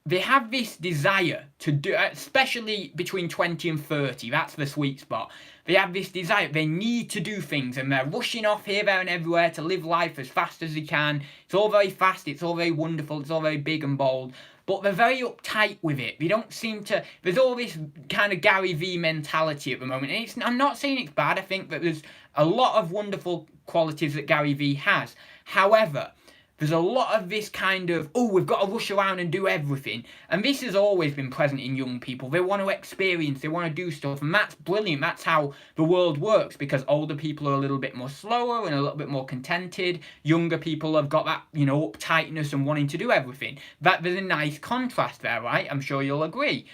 They have this desire to do, especially between 20 and 30, that's the sweet spot. They have this desire, they need to do things, and they're rushing off here, there, and everywhere to live life as fast as they can. It's all very fast, it's all very wonderful, it's all very big and bold, but they're very uptight with it. They don't seem to, there's all this kind of Gary V mentality at the moment, and I'm not saying it's bad. I think that there's a lot of wonderful qualities that Gary V has. However, there's a lot of this kind of, oh, we've got to rush around and do everything. And this has always been present in young people. They want to experience, they want to do stuff. And that's brilliant. That's how the world works, because older people are a little bit more slower and a little bit more contented. Younger people have got that, you know, uptightness and wanting to do everything. There's a nice contrast there, right? I'm sure you'll agree.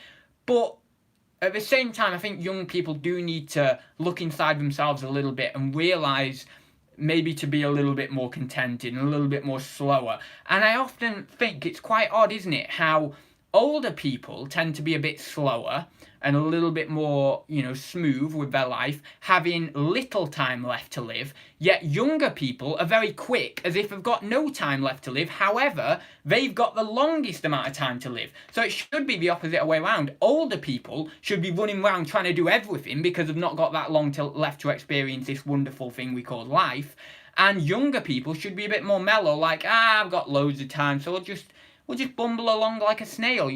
But at the same time, I think young people do need to look inside themselves a little bit and realise maybe to be a little bit more contented and a little bit more slower. And I often think it's quite odd, isn't it, how older people tend to be a bit slower and a little bit more, smooth with their life, having little time left to live, yet younger people are very quick, as if they've got no time left to live. However, they've got the longest amount of time to live. So it should be the opposite way around. Older people should be running around trying to do everything because they've not got that long left to experience this wonderful thing we call life. And younger people should be a bit more mellow, like, I've got loads of time, so we'll just bumble along like a snail,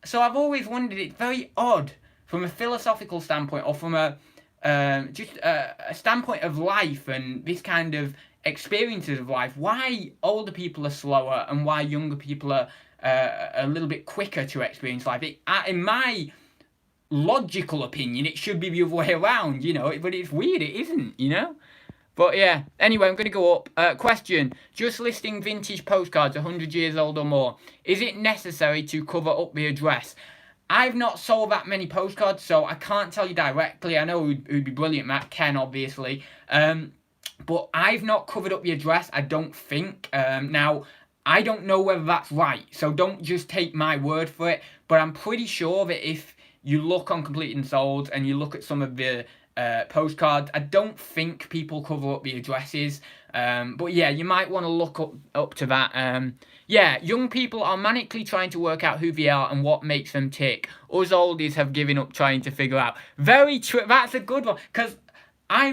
So I've always wondered, it's very odd from a philosophical standpoint, or from a standpoint of life and this kind of experiences of life, why older people are slower and why younger people are a little bit quicker to experience life. In my logical opinion, it should be the other way around, but it's weird, it isn't, But yeah, anyway, I'm going to go up. Question, just listing vintage postcards 100 years old or more. Is it necessary to cover up the address? I've not sold that many postcards, so I can't tell you directly. I know who'd be brilliant, Matt, Ken, obviously. But I've not covered up the address, I don't think. Now, I don't know whether that's right, so don't just take my word for it. But I'm pretty sure that if you look on Completed and Sold and you look at some of the postcards, I don't think people cover up the addresses. But yeah, you might want to look up to that. Yeah, young people are manically trying to work out who they are and what makes them tick. Us oldies have given up trying to figure out. Very true. That's a good one, because I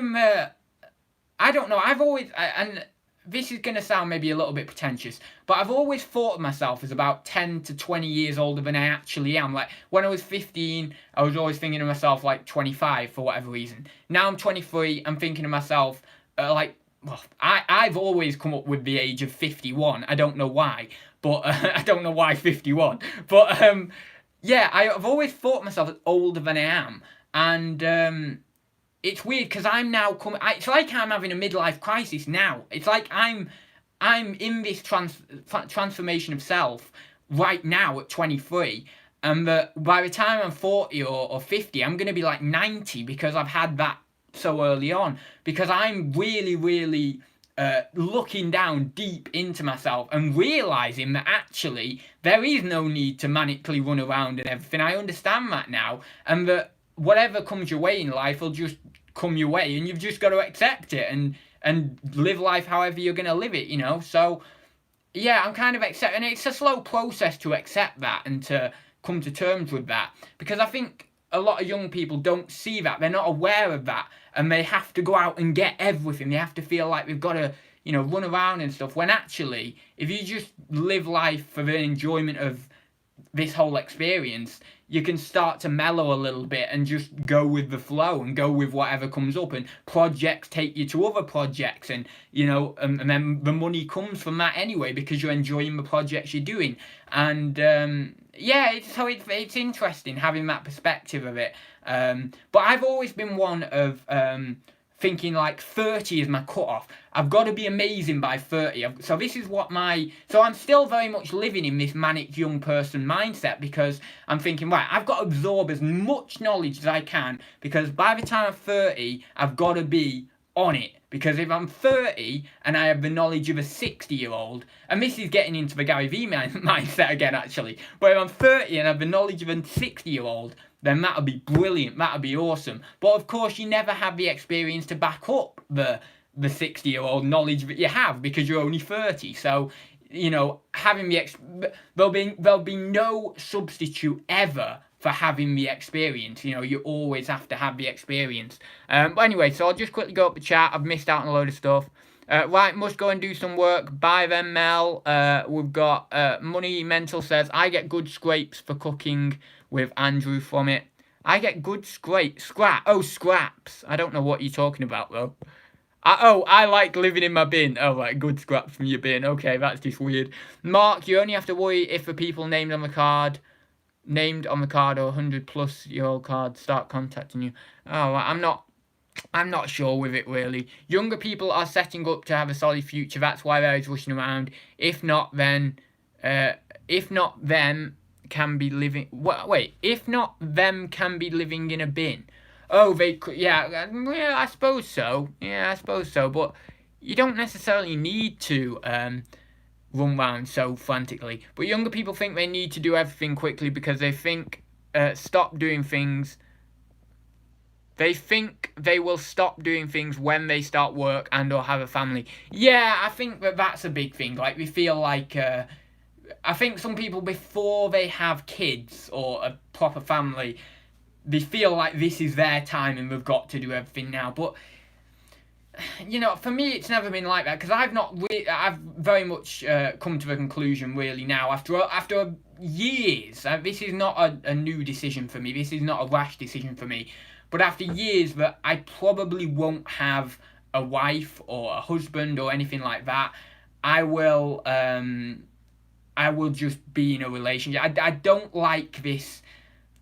don't know, I've always, and this is going to sound maybe a little bit pretentious, but I've always thought of myself as about 10 to 20 years older than I actually am. Like, when I was 15, I was always thinking of myself like 25 for whatever reason. Now I'm 23, I'm thinking of myself I've always come up with the age of 51. I don't know why, but I don't know why 51. But yeah, I've always thought myself as older than I am. And it's weird because I'm now it's like I'm having a midlife crisis now. It's like I'm in this transformation of self right now at 23, and by the time I'm 40 or 50, I'm going to be like 90 because I've had that so early on. Because I'm really, really looking down deep into myself and realising that actually there is no need to manically run around and everything. I understand that now, and that whatever comes your way in life will just come your way, and you've just got to accept it and live life however you're going to live it, So yeah, I'm kind of accepting. And it's a slow process to accept that and to come to terms with that, because I think a lot of young people don't see that. They're not aware of that, and they have to go out and get everything. They have to feel like they've got to, run around and stuff, when actually, if you just live life for the enjoyment of this whole experience, you can start to mellow a little bit and just go with the flow and go with whatever comes up, and projects take you to other projects, and and then the money comes from that anyway because you're enjoying the projects you're doing. And yeah, it's interesting having that perspective of it. But I've always been one of thinking like 30 is my cutoff. I've got to be amazing by 30. So this is what so I'm still very much living in this manic young person mindset, because I'm thinking, right, I've got to absorb as much knowledge as I can, because by the time I'm 30, I've got to be on it. Because if I'm 30 and I have the knowledge of a 60-year-old, and this is getting into the Gary Vee mindset again, actually, but if I'm 30 and I have the knowledge of a 60-year-old, then that'll be brilliant, that'll be awesome. But of course, you never have the experience to back up the 60-year-old knowledge that you have, because you're only 30. So, having there'll be no substitute ever for having the experience. You always have to have the experience. But anyway, so I'll just quickly go up the chat. I've missed out on a load of stuff. Right, must go and do some work. Bye then, Mel. We've got Money Mental says, I get good scrapes for cooking with Andrew from it. I get good scraps. I don't know what you're talking about, though. I like living in my bin. Oh, right, good scraps from your bin. Okay, that's just weird. Mark, you only have to worry if the people named on the card or 100-plus-year-old card start contacting you. Oh, I'm not sure with it, really. Younger people are setting up to have a solid future. That's why they're always rushing around. If not, them can be living... If not, them can be living in a bin. Oh, they could... Yeah, I suppose so. But you don't necessarily need to run round so frantically. But younger people think they need to do everything quickly because they think stop doing things. They think they will stop doing things when they start work and or have a family. Yeah, I think that's a big thing. Like, we feel like I think some people, before they have kids or a proper family, they feel like this is their time and they've got to do everything now. But for me, it's never been like that, because I've very much come to the conclusion really now after years. This is not a new decision for me. This is not a rash decision for me. But after years that I probably won't have a wife or a husband or anything like that, I will just be in a relationship. I don't like this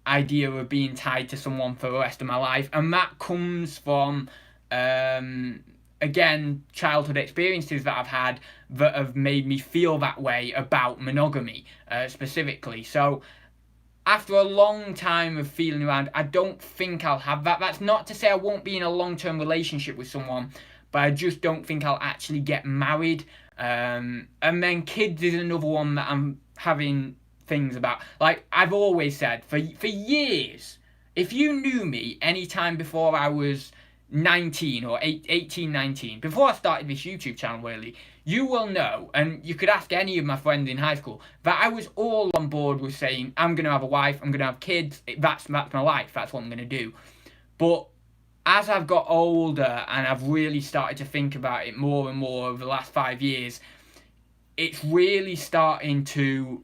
idea of being tied to someone for the rest of my life, and that comes from again, childhood experiences that I've had that have made me feel that way about monogamy specifically. So after a long time of feeling around, I don't think I'll have that. That's not to say I won't be in a long-term relationship with someone, but I just don't think I'll actually get married. And then kids is another one that I'm having things about. Like, I've always said, for years, if you knew me any time before I was 19 or 18, 19, before I started this YouTube channel really, you will know, and you could ask any of my friends in high school, that I was all on board with saying, I'm going to have a wife, I'm going to have kids, that's my life, that's what I'm going to do. But as I've got older and I've really started to think about it more and more over the last 5 years, it's really starting to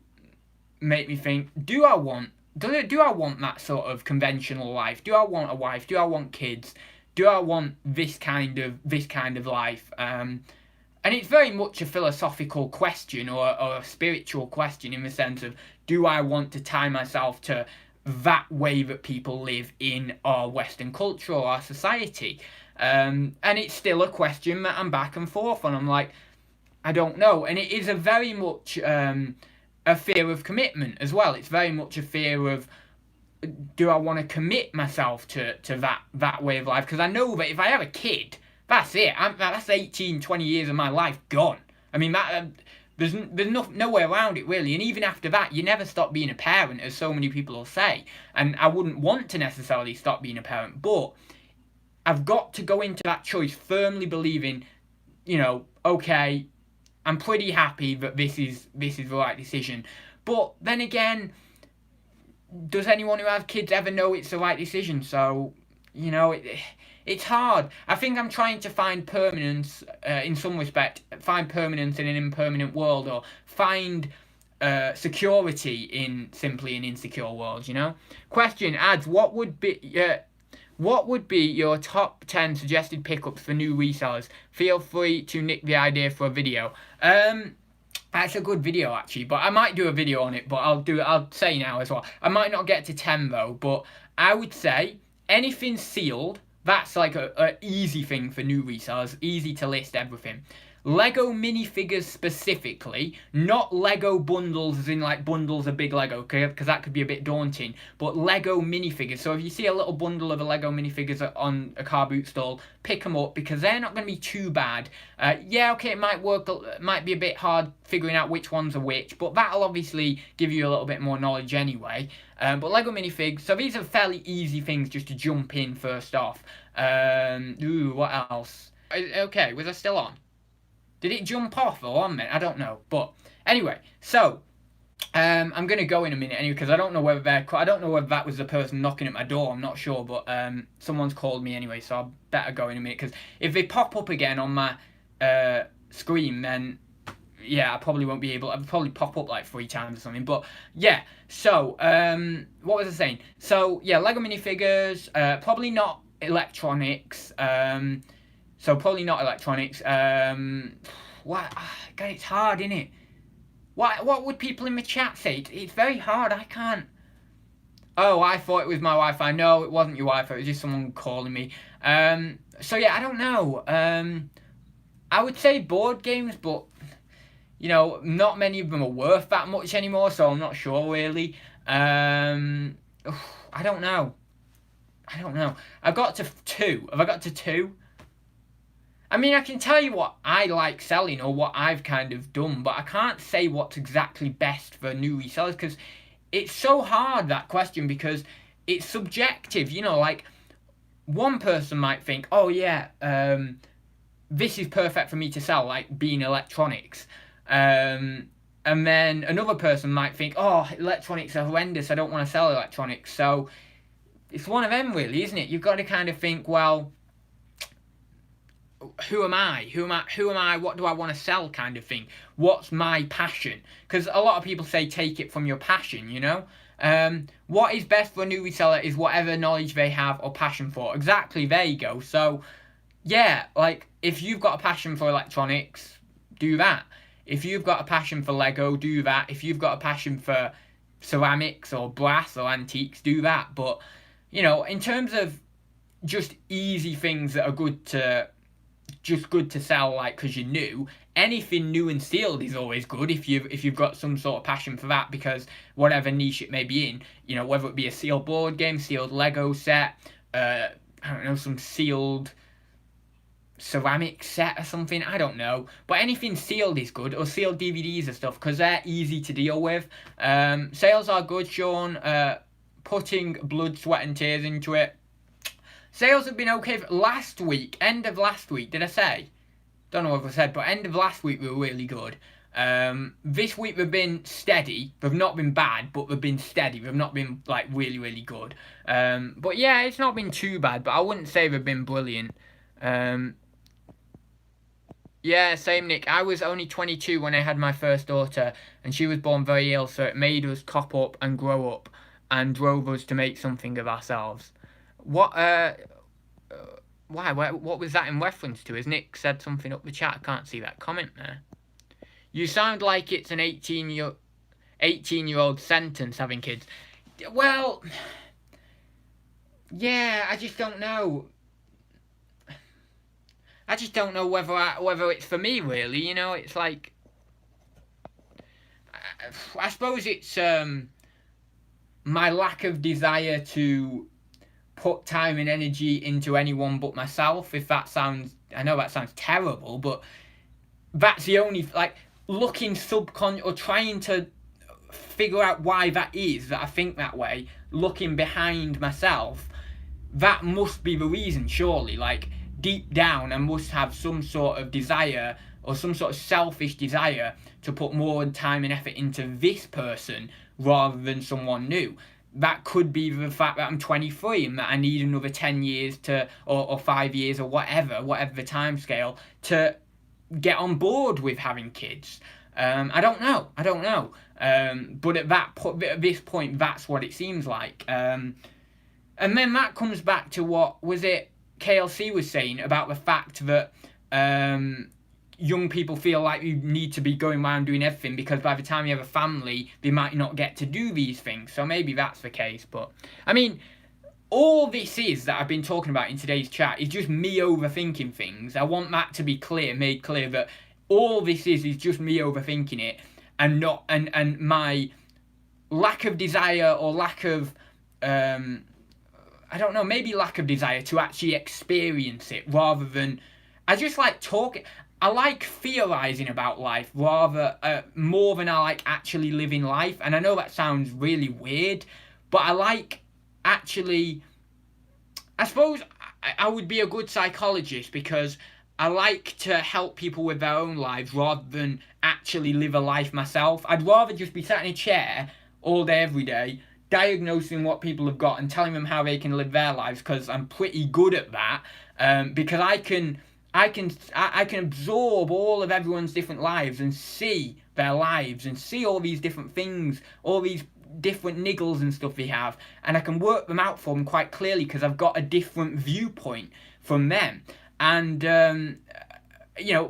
make me think, do I want that sort of conventional life? Do I want a wife? Do I want kids? Do I want this kind of life? And it's very much a philosophical question or a spiritual question, in the sense of, do I want to tie myself to that way that people live in our Western culture or our society? And it's still a question that I'm back and forth on. I'm like, I don't know. And it is a very much a fear of commitment as well. It's very much a fear of, do I want to commit myself to that way of life? Because I know that if I have a kid, that's it. That's 18, 20 years of my life gone. I mean, there's no way around it really. And even after that, you never stop being a parent, as so many people will say. And I wouldn't want to necessarily stop being a parent, but I've got to go into that choice firmly believing, okay, I'm pretty happy that this is the right decision. But then again, does anyone who has kids ever know it's the right decision? So, it's hard. I think I'm trying to find permanence, in some respect, find permanence in an impermanent world, or find security in simply an insecure world, Question adds, what would be your top 10 suggested pickups for new resellers? Feel free to nick the idea for a video. That's a good video actually, but I might do a video on it, but I'll say now as well. I might not get to 10 though, but I would say anything sealed, that's like a easy thing for new resellers, easy to list everything. Lego minifigures specifically, not Lego bundles as in like bundles of big Lego, because that could be a bit daunting, but Lego minifigures. So if you see a little bundle of a Lego minifigures on a car boot stall, pick them up, because they're not going to be too bad. Yeah, okay, it might be a bit hard figuring out which ones are which, but that'll obviously give you a little bit more knowledge anyway. But Lego minifigs, so these are fairly easy things just to jump in first off. What else? Okay, was I still on? Did it jump off or on me? I don't know. But anyway, so I'm gonna go in a minute anyway, because I don't know whether that was the person knocking at my door. I'm not sure, but someone's called me anyway, so I better go in a minute, because if they pop up again on my screen, then yeah, I probably won't be able. I'll probably pop up like 3 times or something. But yeah, so what was I saying? So yeah, Lego minifigures, probably not electronics. So probably not electronics. What? God, it's hard, isn't it? What would people in the chat say? It's very hard. I can't. Oh, I thought it was my Wi-Fi. No, it wasn't your Wi-Fi. It was just someone calling me. So yeah, I don't know. I would say board games, but not many of them are worth that much anymore. So I'm not sure really. I don't know. I've got to 2. Have I got to 2? I mean, I can tell you what I like selling or what I've kind of done, but I can't say what's exactly best for new resellers because it's so hard, that question, because it's subjective. Like one person might think, oh yeah, this is perfect for me to sell, like being electronics. And then another person might think, oh, electronics are horrendous, I don't want to sell electronics. So it's one of them, really, isn't it? You've got to kind of think, well, who am I? Who am I? What do I want to sell, kind of thing? What's my passion? Because a lot of people say take it from your passion, What is best for a new reseller is whatever knowledge they have or passion for. Exactly, there you go. So, yeah, like, if you've got a passion for electronics, do that. If you've got a passion for Lego, do that. If you've got a passion for ceramics or brass or antiques, do that. But, in terms of just easy things that are good to sell, like, because you're new, anything new and sealed is always good if you've got some sort of passion for that, because whatever niche it may be in, whether it be a sealed board game, sealed Lego set, I don't know, some sealed ceramic set or something, I don't know, but anything sealed is good, or sealed DVDs and stuff, because they're easy to deal with. Sales are good, Sean. Putting blood, sweat and tears into it. Sales have been okay last week, end of last week, did I say? Don't know what I said, but end of last week we were really good. This week they've been steady. They've not been bad, but they've been steady. They've not been, like, really, really good. But yeah, it's not been too bad, but I wouldn't say they've been brilliant. Yeah, same, Nick. I was only 22 when I had my first daughter, and she was born very ill, so it made us cop up and grow up, and drove us to make something of ourselves. What, why? What was that in reference to? Has Nick said something up the chat? I can't see that comment there. You sound like it's an 18-year-old sentence, having kids. Well, yeah, I just don't know. I just don't know whether it's for me, really. It's like, I suppose it's my lack of desire to put time and energy into anyone but myself. If that sounds, I know that sounds terrible, but that's the only, like, looking or trying to figure out why that is, that I think that way, looking behind myself, that must be the reason, surely. Like, deep down, I must have some sort of desire, or some sort of selfish desire, to put more time and effort into this person rather than someone new. That could be the fact that I'm 23 and that I need another 10 years or 5 years, or whatever the time scale, to get on board with having kids. I don't know. But at this point, that's what it seems like. And then that comes back to what was it KLC was saying about the fact that young people feel like you need to be going around doing everything, because by the time you have a family, they might not get to do these things. So maybe that's the case. But, I mean, all this is that I've been talking about in today's chat is just me overthinking things. I want that to be made clear that all this is just me overthinking it, and not and my lack of desire, or lack of I don't know, maybe lack of desire to actually experience it, rather than, I just like talking. I like theorizing about life rather more than I like actually living life. And I know that sounds really weird, but I like actually, I suppose I would be a good psychologist, because I like to help people with their own lives rather than actually live a life myself. I'd rather just be sat in a chair all day, every day, diagnosing what people have got and telling them how they can live their lives, because I'm pretty good at that. Because I can absorb all of everyone's different lives and see their lives and see all these different things, all these different niggles and stuff they have, and I can work them out for them quite clearly, because I've got a different viewpoint from them. And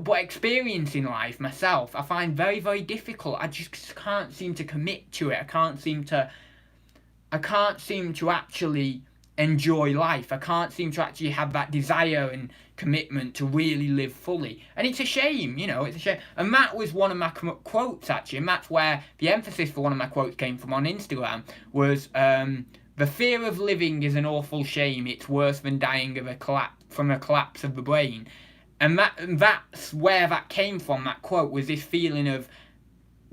but experiencing life myself, I find very, very difficult. I just can't seem to commit to it. I can't seem to actually enjoy life. I can't seem to actually have that desire and commitment to really live fully. And it's a shame, it's a shame. And that was one of my quotes, actually, and that's where the emphasis for one of my quotes came from on Instagram, was the fear of living is an awful shame. It's worse than dying from a collapse of the brain. And that's where that came from, that quote, was this feeling of,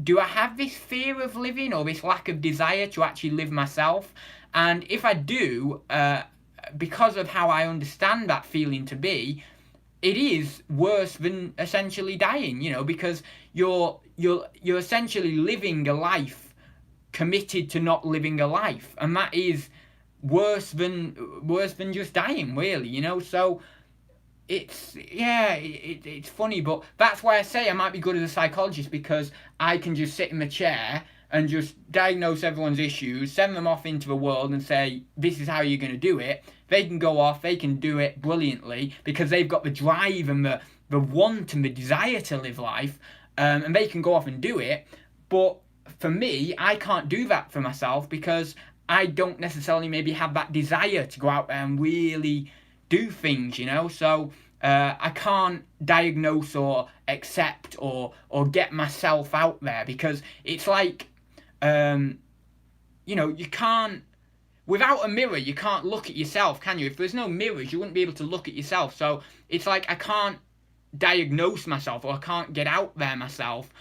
do I have this fear of living, or this lack of desire to actually live myself? And if I do, because of how I understand that feeling to be, it is worse than essentially dying, because you're essentially living a life committed to not living a life, and that is worse than just dying, really, So it's funny, but that's why I say I might be good as a psychologist, because I can just sit in the chair and just diagnose everyone's issues, send them off into the world and say, this is how you're going to do it. They can go off, they can do it brilliantly, because they've got the drive and the want and the desire to live life, and they can go off and do it. But for me, I can't do that for myself, because I don't necessarily maybe have that desire to go out there and really do things, So I can't diagnose or accept or get myself out there, because it's like, you can't, without a mirror, you can't look at yourself, can you? If there's no mirrors, you wouldn't be able to look at yourself. So it's like I can't diagnose myself, or I can't get out there myself,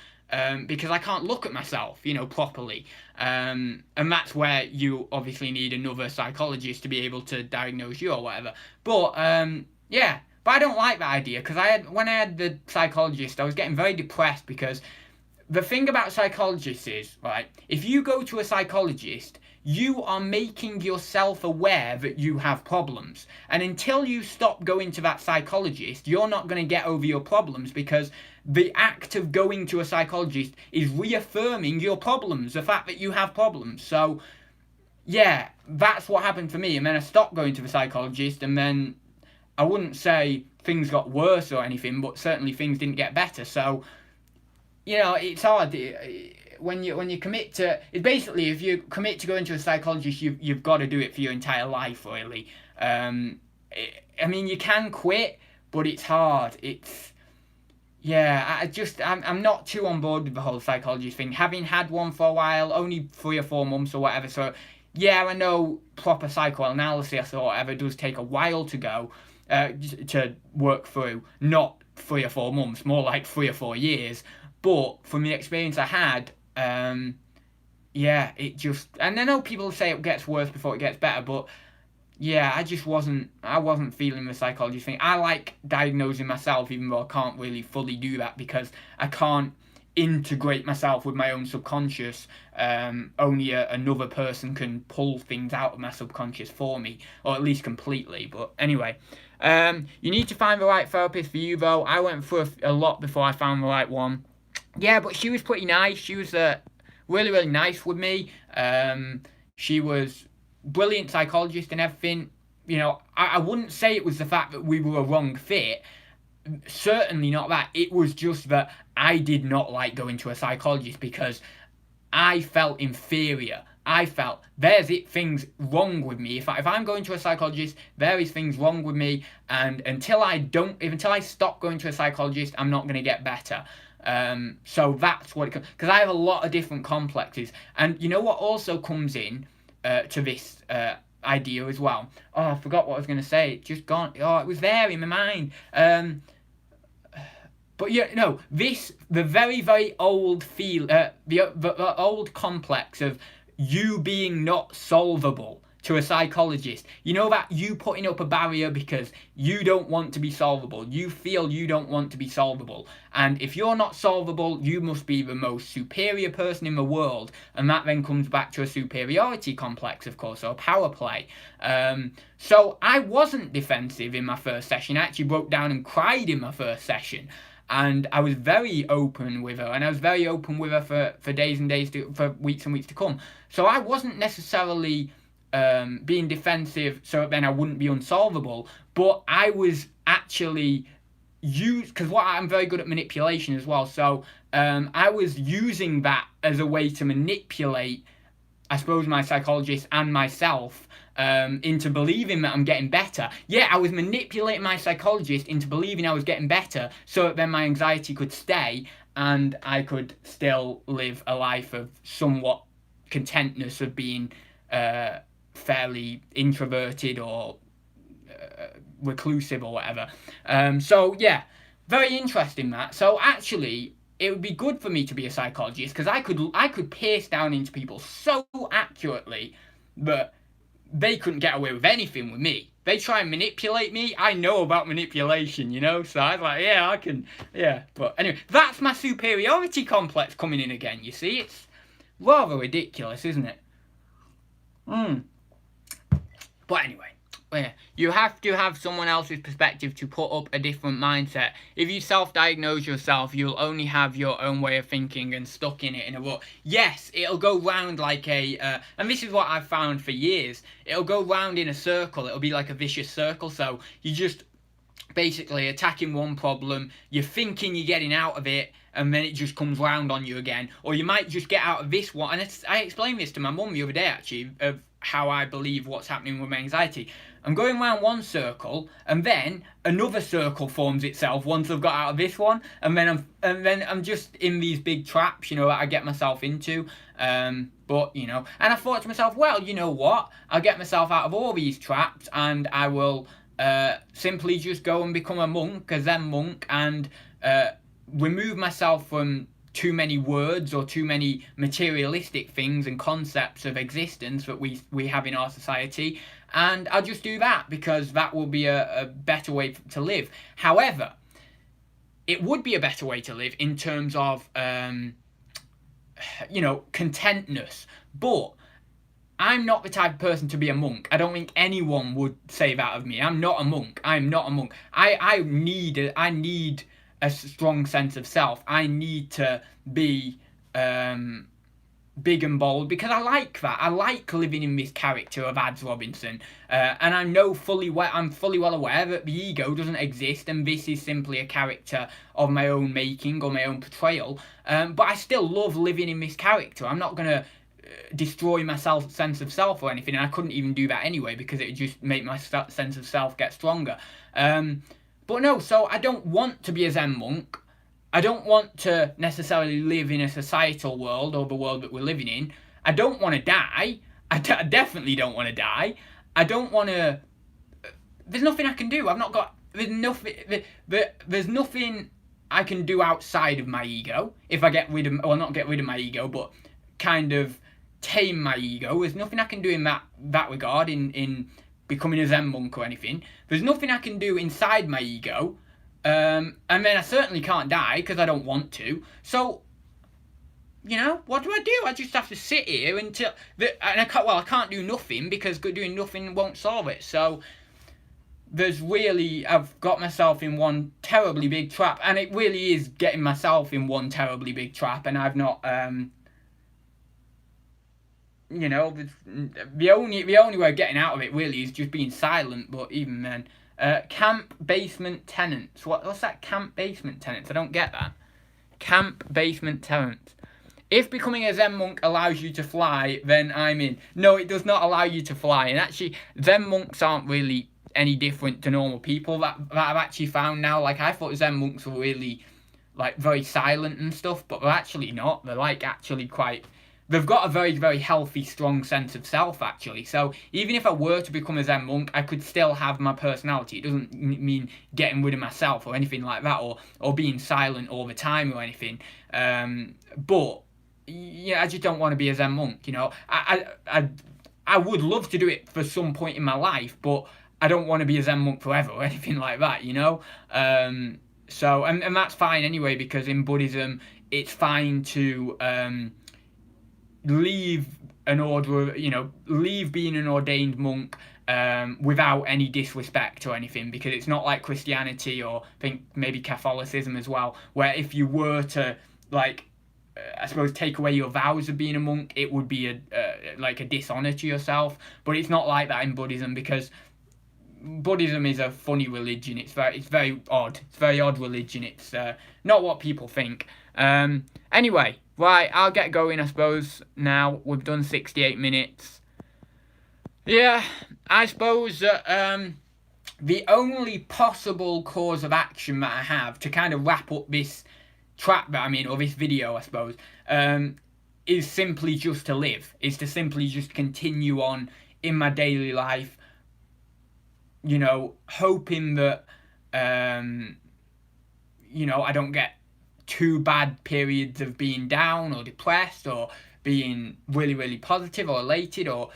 because I can't look at myself, properly. And that's where you obviously need another psychologist to be able to diagnose you or whatever. But but I don't like that idea, because when I had the psychologist, I was getting very depressed, because the thing about psychologists is, right, if you go to a psychologist, you are making yourself aware that you have problems. And until you stop going to that psychologist, you're not going to get over your problems, because the act of going to a psychologist is reaffirming your problems, the fact that you have problems. So, yeah, that's what happened for me. And then I stopped going to the psychologist, and then I wouldn't say things got worse or anything, but certainly things didn't get better. So, it's hard. When you commit to it, basically, if you commit to going to a psychologist, you've got to do it for your entire life, really. I mean, you can quit, but it's hard. I'm not too on board with the whole psychologist thing, having had one for a while, only 3 or 4 months or whatever. So yeah, I know proper psychoanalysis or whatever does take a while to go to work through, not 3 or 4 months, more like 3 or 4 years. But from the experience I had, it just, and I know people say it gets worse before it gets better, but yeah, I wasn't feeling the psychology thing. I like diagnosing myself, even though I can't really fully do that, because I can't integrate myself with my own subconscious. Only another person can pull things out of my subconscious for me, or at least completely. But anyway, you need to find the right therapist for you, though. I went through a lot before I found the right one. Yeah, but she was pretty nice. She was really, really nice with me. She was brilliant psychologist and everything. I wouldn't say it was the fact that we were a wrong fit. Certainly not that. It was just that I did not like going to a psychologist, because I felt inferior. I felt there's things wrong with me. If I'm going to a psychologist, there is things wrong with me, and until I stop going to a psychologist, I'm not going to get better. So that's what because I have a lot of different complexes, and you know what also comes in to this idea as well. Oh, I forgot what I was going to say. It's just gone. Oh, it was there in my mind. But the very, very old the old complex of you being not solvable to a psychologist. That you putting up a barrier because you don't want to be solvable. You feel you don't want to be solvable. And if you're not solvable, you must be the most superior person in the world. And that then comes back to a superiority complex, of course, or a power play. So I wasn't defensive in my first session. I actually broke down and cried in my first session. And I was very open with her, and I was very open with her for days and days, for weeks and weeks to come. So I wasn't necessarily being defensive so then I wouldn't be unsolvable, but I was actually because I'm very good at manipulation as well, so I was using that as a way to manipulate, I suppose, my psychologist and myself into believing that I'm getting better. Yeah, I was manipulating my psychologist into believing I was getting better so that then my anxiety could stay and I could still live a life of somewhat contentness of being fairly introverted or reclusive or whatever. So yeah, very interesting that. So actually, it would be good for me to be a psychologist because I could pierce down into people so accurately that they couldn't get away with anything with me. They try and manipulate me. I know about manipulation, you know? So I was like, yeah, I can, yeah. But anyway, that's my superiority complex coming in again, you see? It's rather ridiculous, isn't it? But anyway, you have to have someone else's perspective to put up a different mindset. If you self-diagnose yourself, you'll only have your own way of thinking and stuck in it in a rut. Yes, it'll go round like a, and this is what I've found for years, it'll go round in a circle. It'll be like a vicious circle. So you just basically attacking one problem, you're thinking you're getting out of it, and then it just comes round on you again. Or you might just get out of this one, and I explained this to my mum the other day actually, of how I believe what's happening with my anxiety. I'm going around one circle, and then another circle forms itself once I've got out of this one, and then I'm just in these big traps, you know, that I get myself into. But you know, and I thought to myself, well, you know what? I'll get myself out of all these traps, and I will simply just go and become a monk, a Zen monk, and remove myself from too many words or too many materialistic things and concepts of existence that we have in our society, and I'll just do that because that will be a better way to live. However, it would be a better way to live in terms of you know, contentness, but I'm not the type of person to be a monk. I don't think anyone would say that of me. I'm not a monk. I'm not a monk. I need a strong sense of self. I need to be big and bold because I like that. I like living in this character of Ads Robinson, and I'm fully well aware that the ego doesn't exist, and this is simply a character of my own making or my own portrayal. But I still love living in this character. I'm not gonna destroy my sense of self or anything, and I couldn't even do that anyway because it would just make my sense of self get stronger. But no, so I don't want to be a Zen monk. I don't want to necessarily live in a societal world or the world that we're living in. I don't want to die. I definitely don't want to die. I don't want to. There's nothing I can do. There's nothing I can do outside of my ego. If I get rid of, or not get rid of my ego, but kind of tame my ego. There's nothing I can do in that regard in becoming a Zen monk or anything. There's nothing I can do inside my ego, and then I certainly can't die because I don't want to. So, you know, what do? I just have to sit here until I can't do nothing because doing nothing won't solve it. So I've got myself in one terribly big trap, and it really is getting myself in one terribly big trap, and I've not you know, the only way of getting out of it really is just being silent. But even then, camp basement tenants. What's that? Camp basement tenants? I don't get that. Camp basement tenants. If becoming a Zen monk allows you to fly, then I'm in. No, it does not allow you to fly. And actually, Zen monks aren't really any different to normal people that I've actually found now. Like, I thought Zen monks were really like very silent and stuff, but they're actually not. They're like actually quite. They've got a very, very healthy, strong sense of self, actually. So even if I were to become a Zen monk, I could still have my personality. It doesn't mean getting rid of myself or anything like that, or being silent all the time or anything. But yeah, I just don't want to be a Zen monk. You know, I would love to do it for some point in my life, but I don't want to be a Zen monk forever or anything like that. You know, so and that's fine anyway, because in Buddhism, it's fine to leave an order, you know, leave being an ordained monk without any disrespect or anything, because it's not like Christianity or I think maybe Catholicism as well, where if you were to like I suppose take away your vows of being a monk, it would be like a dishonor to yourself. But it's not like that in Buddhism, because Buddhism is a funny religion. It's very odd. It's a very odd religion. It's not what people think. Anyway, right, I'll get going, I suppose, now. We've done 68 minutes. Yeah, I suppose that the only possible course of action that I have to kind of wrap up this trap that I'm in, or this video, I suppose, is simply just to live. Is to simply just continue on in my daily life, hoping that, I don't get too bad periods of being down or depressed or being really, really positive or elated or,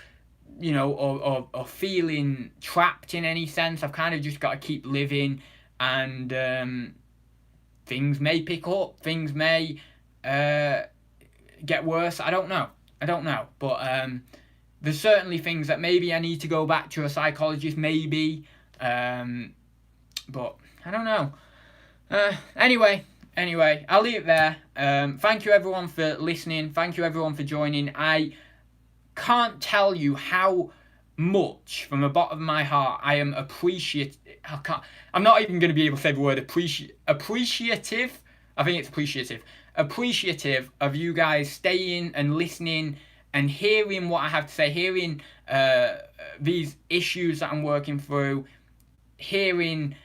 or feeling trapped in any sense. I've kind of just got to keep living, and things may pick up, things may get worse. I don't know, but there's certainly things that maybe I need to go back to a psychologist, maybe, but I don't know. Anyway, I'll leave it there. Thank you everyone for listening. Thank you everyone for joining. I can't tell you how much, from the bottom of my heart, I am appreciative. I'm not even going to be able to say the word appreciative. I think it's appreciative. Appreciative of you guys staying and listening and hearing what I have to say, hearing these issues that I'm working through, hearing,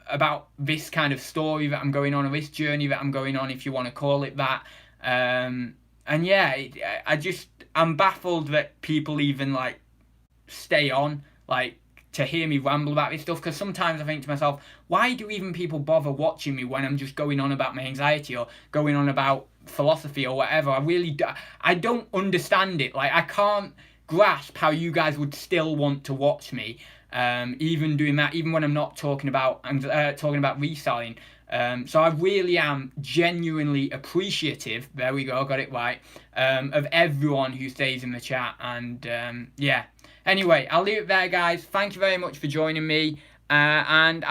about this kind of story that I'm going on, or this journey that I'm going on, if you want to call it that. And yeah, I'm baffled that people even stay on to hear me ramble about this stuff, because sometimes I think to myself, why do even people bother watching me when I'm just going on about my anxiety or going on about philosophy or whatever? I don't understand it. I can't grasp how you guys would still want to watch me, even doing that, even when I'm not talking about reselling. So I really am genuinely appreciative, there we go, got it right, of everyone who stays in the chat. And yeah, anyway, I'll leave it there, guys. Thank you very much for joining me, and